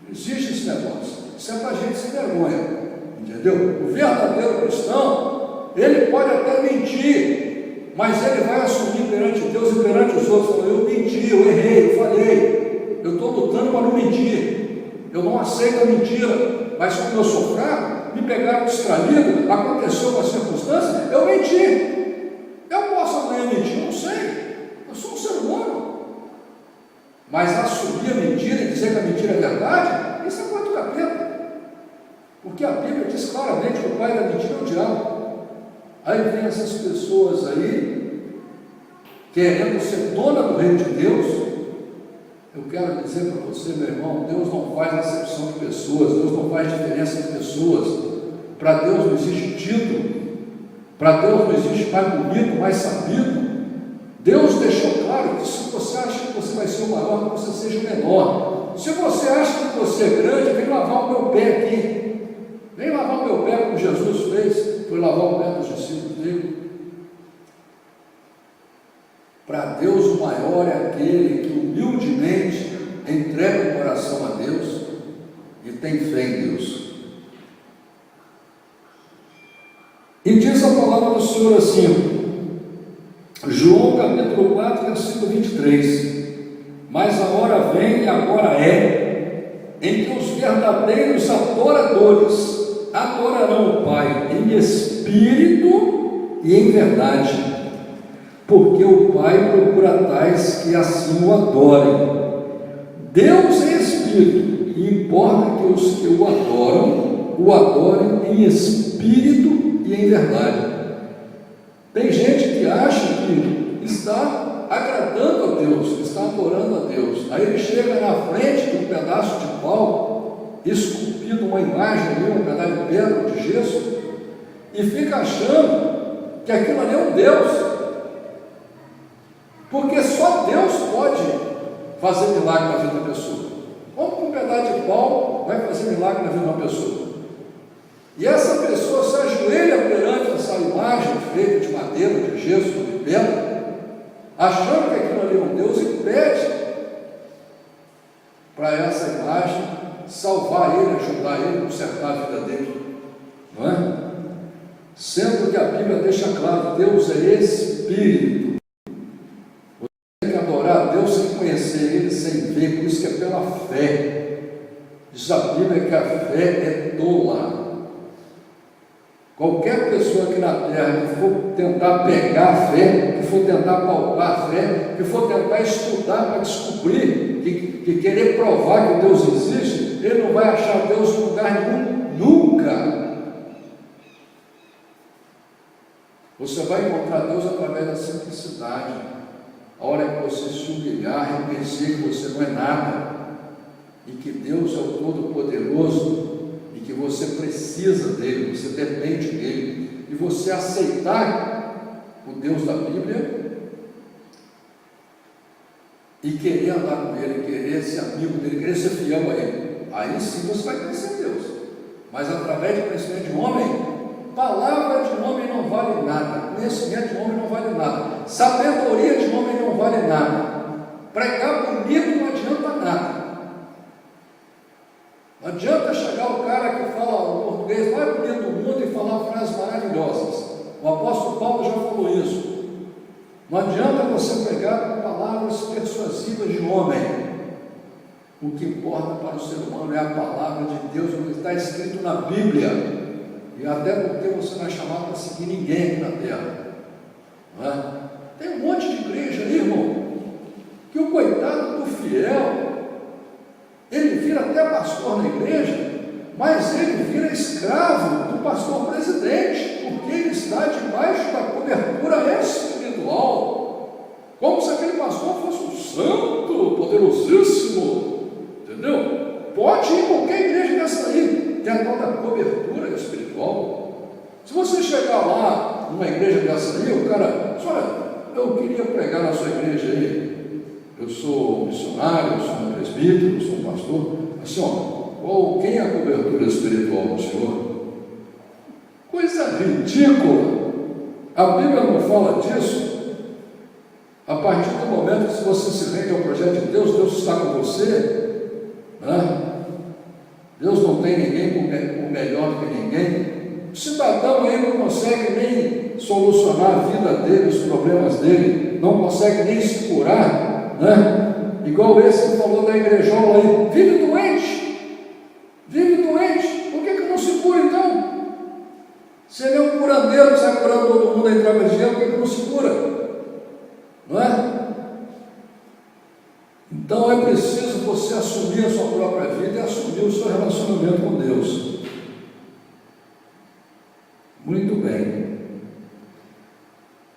Não existe esse negócio. Isso é para a gente se vergonha. Entendeu? O verdadeiro cristão, ele pode até mentir, mas ele vai assumir perante Deus e perante os outros: eu menti, eu errei, eu falhei, eu estou lutando para não mentir, eu não aceito a mentira, mas como eu sou fraco, me pegaram distraído, aconteceu uma circunstância, eu menti. Eu posso amanhã mentir? Não sei, eu sou um ser humano. Mas assumir a mentira e dizer que a mentira é verdade, isso é coisa do capeta. Porque a Bíblia diz claramente que o pai da mentira é o diabo. Aí vem essas pessoas aí, querendo ser dona do reino de Deus. Eu quero dizer para você, meu irmão, Deus não faz acepção de pessoas, Deus não faz diferença de pessoas. Para Deus não existe título, para Deus não existe mais bonito, mais sabido. Deus deixou claro que se você acha que você vai ser o maior, que você seja o menor. Se você acha que você é grande, vem lavar o meu pé aqui. Vem lavar o meu pé como Jesus fez, foi lavar o pé dos discípulos dele. Para Deus o maior é aquele que humildemente entrega o coração a Deus e tem fé em Deus. E diz a palavra do Senhor assim, João capítulo 4, versículo 23: mas a hora vem e agora é, em que os verdadeiros adoradores adorarão o Pai em espírito e em verdade, porque o Pai procura tais que assim o adorem. Deus é espírito, e importa que os que o adorem em espírito e em verdade. Tem gente que acha que está agradando a Deus, está adorando a Deus. Aí ele chega na frente de um pedaço de pau, esculpido uma imagem ali, um pedaço de pedra, de gesso, e fica achando que aquilo ali é um Deus, porque só Deus pode fazer milagre na vida da pessoa. Como que um pedaço de pau vai fazer milagre na vida de uma pessoa? E essa pessoa se ajoelha perante essa imagem feita de madeira, de gesso, de pedra, achando que aquilo ali é um Deus, e pede para essa imagem salvar ele, ajudar ele, consertar a vida dele, não é? Sendo que a Bíblia deixa claro, Deus é Espírito, fé é tola. Qualquer pessoa aqui na terra que for tentar pegar a fé, que for tentar palpar a fé, que for tentar estudar para descobrir, que querer provar que Deus existe, ele não vai achar Deus em lugar nenhum, nunca. Você vai encontrar Deus através da simplicidade. A hora que você se humilhar, reconhecer que você não é nada, e que Deus é o Todo-Poderoso, e que você precisa dele, você depende dele, e você aceitar o Deus da Bíblia, e querer andar com ele, querer ser amigo dele, querer ser fiel a ele, aí sim você vai conhecer Deus. Mas através de conhecimento de homem, palavra de homem não vale nada, conhecimento de homem não vale nada, sabedoria de homem não vale nada, pregar bonito não adianta nada. Não adianta chegar o cara que fala o português mais bonito do mundo e falar frases maravilhosas. O apóstolo Paulo já falou isso. Não adianta você pegar com palavras persuasivas de homem. O que importa para o ser humano é a palavra de Deus, o que está escrito na Bíblia. E até porque você não é chamado para seguir ninguém aqui na terra. Não é? Tem um monte de igreja aí, irmão, que o coitado do fiel, ele vira até pastor na igreja, mas ele vira escravo do pastor presidente, porque ele está debaixo da cobertura espiritual, como se aquele pastor fosse um santo, poderosíssimo, entendeu? Pode ir em qualquer igreja dessa aí, tem a tal da cobertura espiritual. Se você chegar lá, numa igreja dessa aí, o cara diz: olha, eu queria pregar na sua igreja aí, eu sou missionário, eu sou um presbítero, eu sou um pastor. Assim, ó, quem é a cobertura espiritual do Senhor? Coisa ridícula. A Bíblia não fala disso. A partir do momento que se você se rende ao projeto de Deus, Deus está com você, né? Deus não tem ninguém por melhor do que ninguém. O cidadão aí não consegue nem solucionar a vida dele, os problemas dele, não consegue nem se curar, né? Igual esse que falou da igrejola aí, vive doente, por que não se cura então? Se ele é um curandeiro que sai curando todo mundo aí através de dinheiro, por que não se cura? Não é? Então é preciso você assumir a sua própria vida e assumir o seu relacionamento com Deus. Muito bem.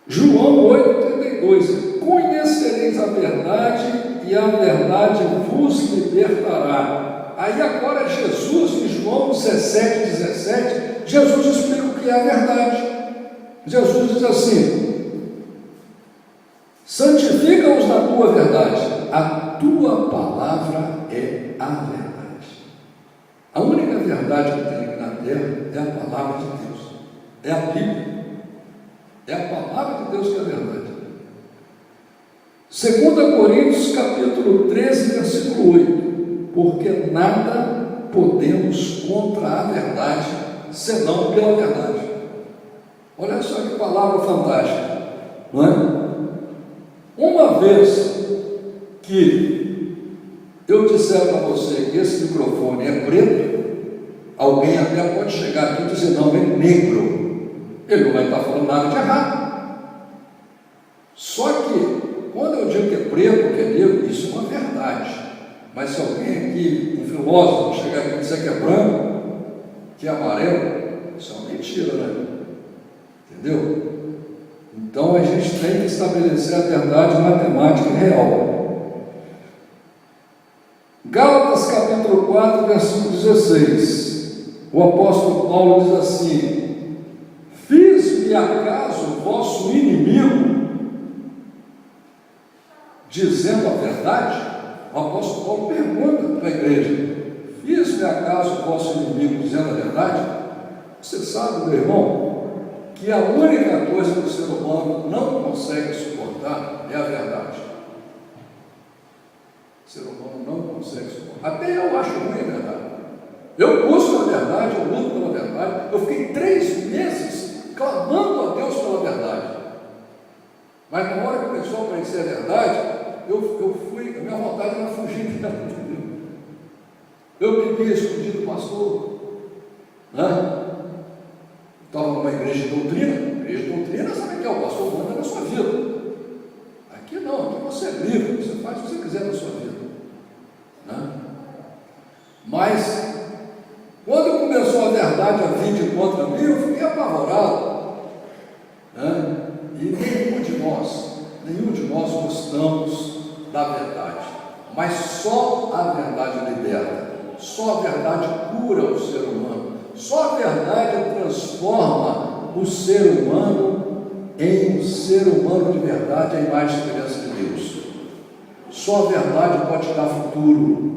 João 8,32: conhecereis a verdade e a verdade vos libertará. Aí agora Jesus, em João 17,17, Jesus explica o que é a verdade. Jesus diz assim: santifica-os na tua verdade, a tua palavra é a verdade. A única verdade que tem aqui na terra é a palavra de Deus, é a Bíblia, é a palavra de Deus que é a verdade. 2 Coríntios capítulo 13, versículo 8: porque nada podemos contra a verdade, senão pela verdade. Olha só que palavra fantástica, não é? Uma vez que eu disser para você que esse microfone é preto, alguém até pode chegar aqui e dizer: não, é negro. Ele não vai estar falando nada de errado. Só que quando eu digo que é preto, que é negro, isso é uma verdade. Mas se alguém aqui, um filósofo, chegar aqui e disser que é branco, que é amarelo, isso é uma mentira, né? Entendeu? Então a gente tem que estabelecer a verdade matemática e real. Gálatas capítulo 4, versículo 16. O apóstolo Paulo diz assim: fiz-me acaso vosso inimigo dizendo a verdade? O apóstolo Paulo pergunta para a igreja: fiz-me acaso vosso inimigo dizendo a verdade? Você sabe, meu irmão, que a única coisa que o ser humano não consegue suportar é a verdade. O ser humano não consegue suportar. Até eu acho ruim a verdade. Eu busco a verdade, eu luto pela verdade. Eu fiquei 3 meses clamando a Deus pela verdade. Mas na hora que começou a aparecer a verdade, a minha vontade era fugir dela, entendeu? Eu bebia escondido, pastor. Estava numa igreja de doutrina. Igreja de doutrina, sabe o que é? O pastor manda na sua vida. Aqui não, aqui você é livre, você faz o que você quiser na sua vida. Mas, quando começou a verdade a vir de contra mim, eu fiquei apavorado. E nenhum de nós gostamos da verdade. Mas só a verdade liberta. Só a verdade cura o ser humano. Só a verdade transforma o ser humano em um ser humano de verdade, a imagem e semelhança de Deus. Só a verdade pode te dar futuro.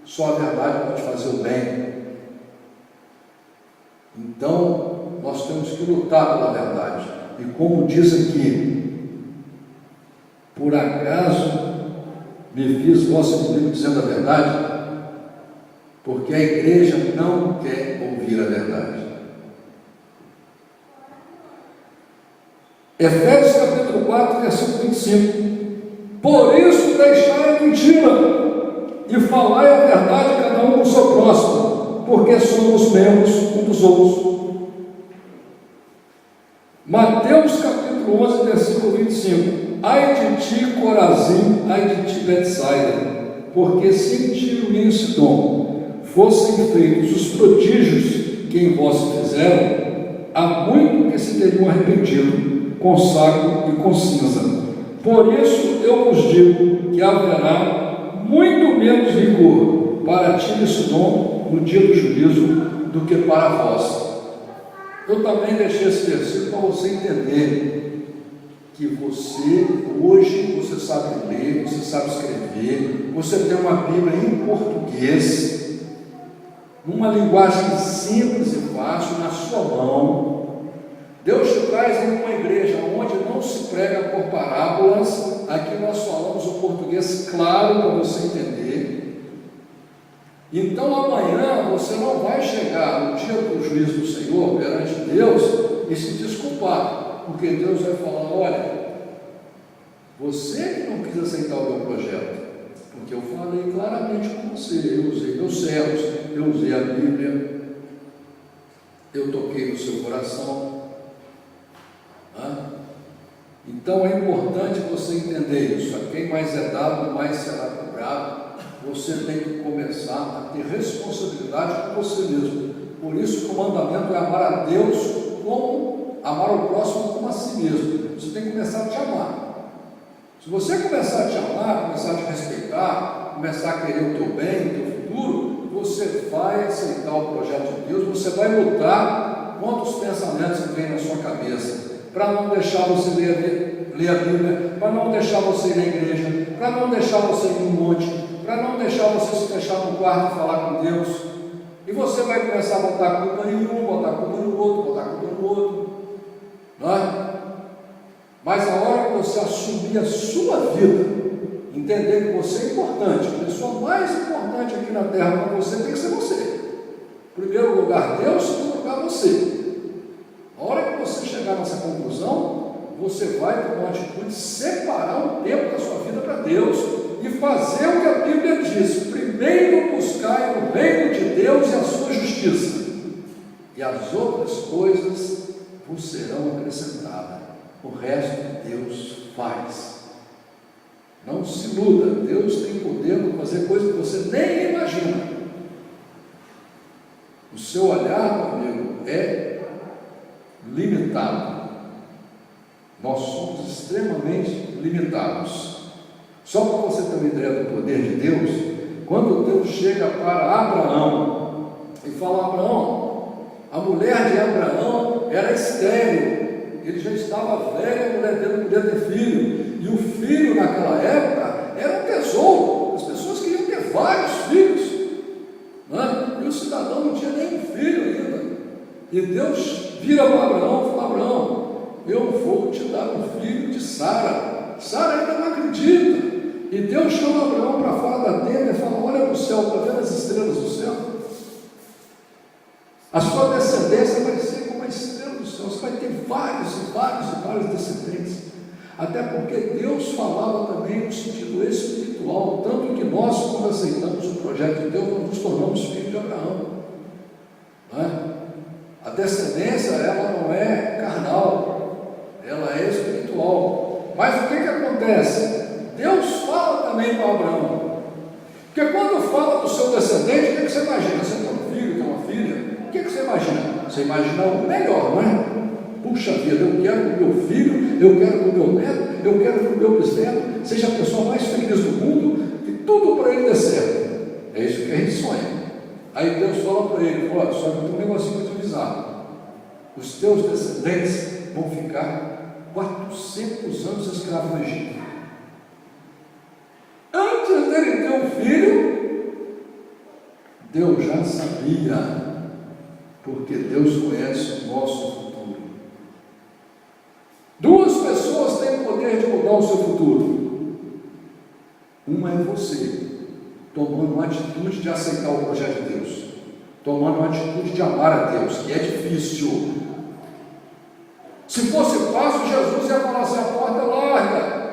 Só a verdade pode fazer o bem. Então, nós temos que lutar pela verdade. E como diz aqui, por acaso me fiz vosso inimigo dizendo a verdade? Porque a igreja não quer ouvir a verdade. Efésios capítulo 4, versículo 25. Por isso deixai a mentira e falai a verdade cada um com o seu próximo, porque somos membros um dos outros. Mateus capítulo 11, versículo 25. Ai de ti, Corazim, ai de ti, Betsaida, porque se em Tiro e em Sidom fossem feitos os prodígios que em vós se fizeram, há muito que se teriam arrependido com saco e com cinza. Por isso eu vos digo que haverá muito menos rigor para Tiro e Sidom no dia do juízo do que para vós. Eu também deixei esse versículo para você entender que você, hoje, você sabe ler, você sabe escrever, você tem uma Bíblia em português, numa linguagem simples e fácil, na sua mão. Deus te traz em uma igreja onde não se prega por parábolas. Aqui nós falamos o português claro para você entender. Então amanhã você não vai chegar no dia do juízo do Senhor perante Deus e se desculpar, porque Deus vai falar: olha, você que não quis aceitar o meu projeto, porque eu falei claramente com você, eu usei meus servos, eu usei a Bíblia, eu toquei no seu coração. Então é importante você entender isso. A quem mais é dado, mais será cobrado. Você tem que começar a ter responsabilidade com você mesmo. Por isso que o mandamento é amar a Deus como amar o próximo como a si mesmo. Você tem que começar a te amar. Se você começar a te amar, começar a te respeitar, começar a querer o teu bem, o teu futuro, você vai aceitar o projeto de Deus, você vai lutar contra os pensamentos que vêm na sua cabeça, para não deixar você ler a Bíblia, para não deixar você ir na igreja, para não deixar você ir no monte, para não deixar você se fechar no quarto e falar com Deus. E você vai começar a botar a culpa em um, botar a culpa no outro, botar a culpa no outro, não é? Mas a hora que você assumir a sua vida, entender que você é importante, a pessoa mais importante aqui na terra para você tem que ser você. Em primeiro lugar Deus, em segundo lugar você. A hora que você chegar nessa conclusão, você vai tomar uma atitude de separar um tempo da sua vida para Deus e fazer o que a Bíblia diz: primeiro buscai o reino de Deus e a sua justiça, e as outras coisas vos serão acrescentadas. O resto Deus faz. Não se iluda, Deus tem poder para fazer coisas que você nem imagina. O seu olhar, meu amigo, é limitado. Nós somos extremamente limitados. Só para você ter uma ideia do poder de Deus, quando Deus chega para Abraão e fala: Abraão, a mulher de Abraão era estéril, ele já estava velho, a mulher dele não podia ter filho, e o filho naquela época era um tesouro, as pessoas queriam ter vários filhos, né? E o cidadão não tinha nenhum filho ainda, e Deus vira para Abraão e fala: Abraão, eu vou te dar um filho de Sara. Sara ainda não acredita. E Deus chama Abraão para fora da tenda e fala: olha para o céu, está vendo as estrelas do céu? A sua descendência vai ser como a estrela do céu. Você vai ter vários e vários e vários descendentes. Até porque Deus falava também no sentido espiritual, tanto que nós, quando aceitamos o projeto de Deus, nós nos tornamos filhos de Abraão. Não é? A descendência, ela não é carnal, ela é espiritual. Mas o que acontece? Deus fala também para Abraão. Porque quando fala do seu descendente, o que você imagina? Você tem um filho, tem uma filha, o que você imagina? Você imagina o melhor, não é? Puxa vida, eu quero que o meu filho, eu quero que o meu neto, eu quero que o meu bisneto seja a pessoa mais feliz do mundo, que tudo para ele dê certo. É isso que a gente sonha. Aí Deus fala para ele, olha, só que tem um negocinho para te avisar. Os teus descendentes vão ficar 400 anos escravos no Egito. Antes dele ter um filho, Deus já sabia, porque Deus conhece o nosso futuro. Duas pessoas têm o poder de mudar o seu futuro. Uma é você, tomando uma atitude de aceitar o projeto de Deus, tomando uma atitude de amar a Deus, que é difícil. Se fosse fácil, Jesus ia falar assim, a porta é larga.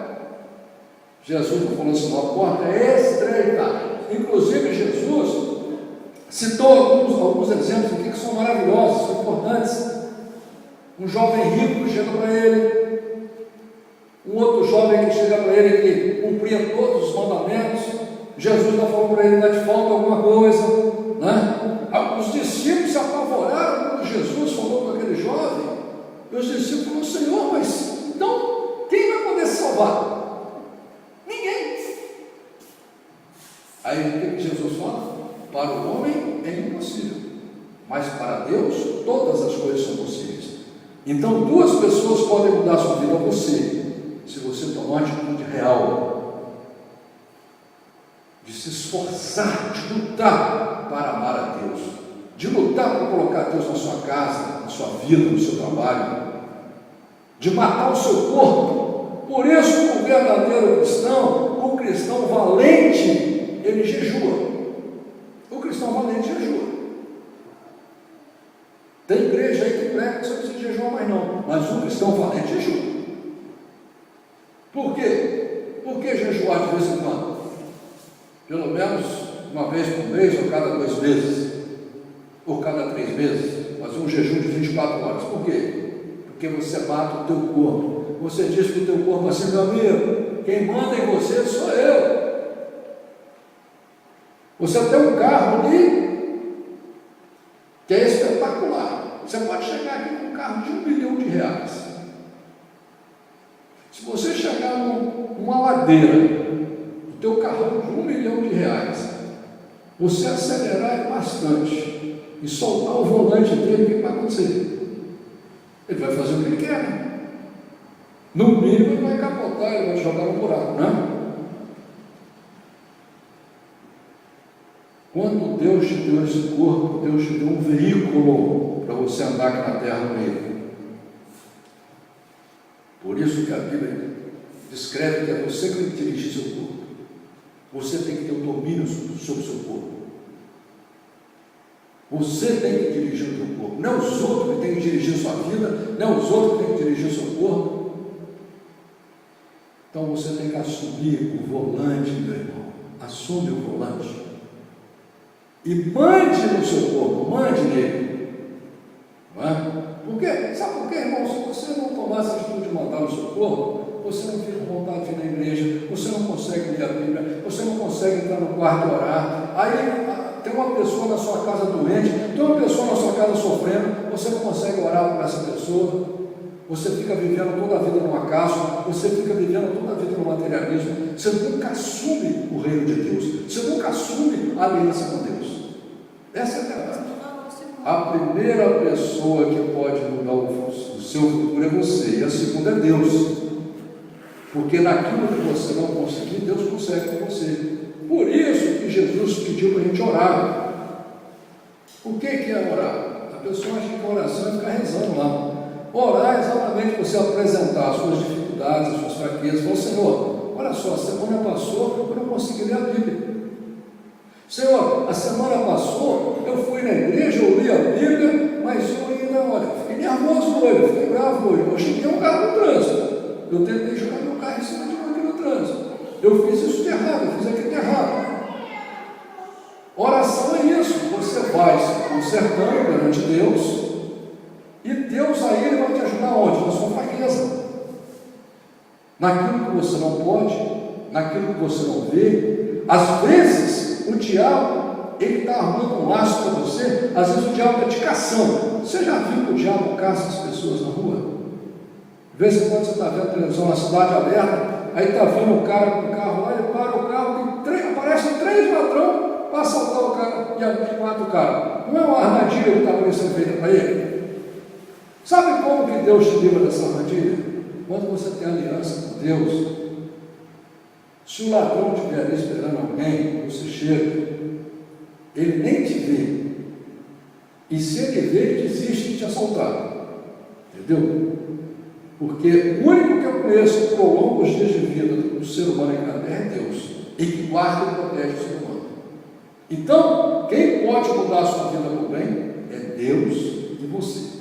Jesus não falou assim, a porta é estreita. Inclusive, Jesus citou alguns exemplos aqui que são maravilhosos, são importantes. Um jovem rico chega para ele, um outro jovem que chega para ele que cumpria todos os mandamentos. Jesus não falou para ele, ainda te falta alguma coisa, né? Os discípulos se apavoraram quando Jesus falou com aquele jovem. E os discípulos falaram, Senhor, mas então quem vai poder se salvar? Ninguém. Aí o que Jesus fala? Para o homem é impossível, mas para Deus todas as coisas são possíveis. Então duas pessoas podem mudar a sua vida, você, se você tomar uma atitude real, de se esforçar, de lutar para amar a Deus, de lutar para colocar Deus na sua casa, na sua vida, no seu trabalho, de matar o seu corpo. Por isso, o verdadeiro cristão, o cristão valente, ele jejua. O cristão valente jejua. Tem igreja aí que prega que você não precisa jejuar mais não, mas o cristão valente jejua. Por quê? Por que jejuar de vez em quando? Pelo menos uma vez por mês, ou cada 2 meses, ou cada 3 meses, fazer um jejum de 24 horas. Por quê? Porque você mata o teu corpo. Você diz para o teu corpo assim, meu amigo, quem manda em você sou eu. Você tem um carro ali que é espetacular. Você pode chegar aqui com um carro de R$1 milhão. Se você chegar numa ladeira, o teu carrão de R$1 milhão, você acelerar bastante e soltar o volante dele, o que vai acontecer? Ele vai fazer o que ele quer, né? No mínimo ele vai capotar, ele vai te jogar no buraco, né? Quando Deus te deu esse corpo, Deus te deu um veículo para você andar aqui na terra no meio. Por isso que a Bíblia descreve que é você que tem que dirigir seu corpo. Você tem que ter o domínio sobre o seu corpo. Você tem que dirigir o seu corpo. Não os outros que têm que dirigir a sua vida, não os outros que têm que dirigir o seu corpo. Então você tem que assumir o volante, meu irmão. Assume o volante. E mande no seu corpo, mande nele. Não é? Porque, sabe por quê, irmão? Se você não tomar essa atitude de mandar no seu corpo, você não fica com vontade de ir na igreja, você não consegue ler a Bíblia, você não consegue entrar no quarto e orar. Aí tem uma pessoa na sua casa doente, tem uma pessoa na sua casa sofrendo, você não consegue orar por essa pessoa, você fica vivendo toda a vida no acaso, você fica vivendo toda a vida no materialismo, você nunca assume o reino de Deus, você nunca assume a aliança com Deus. Essa é a verdade. A primeira pessoa que pode mudar o seu futuro é você, e a segunda é Deus. Porque naquilo que você não conseguir, Deus consegue com você. Por isso que Jesus pediu para a gente orar. O que é orar? A pessoa acha que a oração é ficar rezando lá. Orar é exatamente você apresentar as suas dificuldades, as suas fraquezas. Falar, Senhor, olha só, a semana passou, eu não consegui ler a Bíblia. Senhor, a semana passou, eu fui na igreja, eu li a Bíblia, mas eu ainda, olha, fiquei nervoso hoje, fiquei bravo hoje, eu cheguei um carro no trânsito. Eu tentei jogar meu carro em cima de mim aqui no trânsito. Eu fiz isso de errado, eu fiz aquilo de errado. Oração é isso, você vai se consertando perante Deus, e Deus aí Ele vai te ajudar onde? Na sua fraqueza. Naquilo que você não pode, naquilo que você não vê. Às vezes, o diabo, ele está armando um laço para você, às vezes o diabo está te caçando. Você já viu que o diabo caça as pessoas na rua? De vez em quando você está vendo a televisão na cidade aberta, aí está vindo um cara com o carro lá, ele para o carro, aparecem 3 ladrões para assaltar o cara e mata o cara. Não é uma armadilha que está sendo feita para ele? Sabe como que Deus te livra dessa armadilha? Quando você tem aliança com Deus. Se o ladrão estiver ali esperando alguém, você chega, ele nem te vê. E se ele vê, ele desiste de te assaltar. Entendeu? Porque o único que eu conheço que prolonga os dias de vida do ser humano aqui na terra é Deus. E que guarda e protege o ser humano. Então, quem pode mudar a sua vida por bem é Deus e você.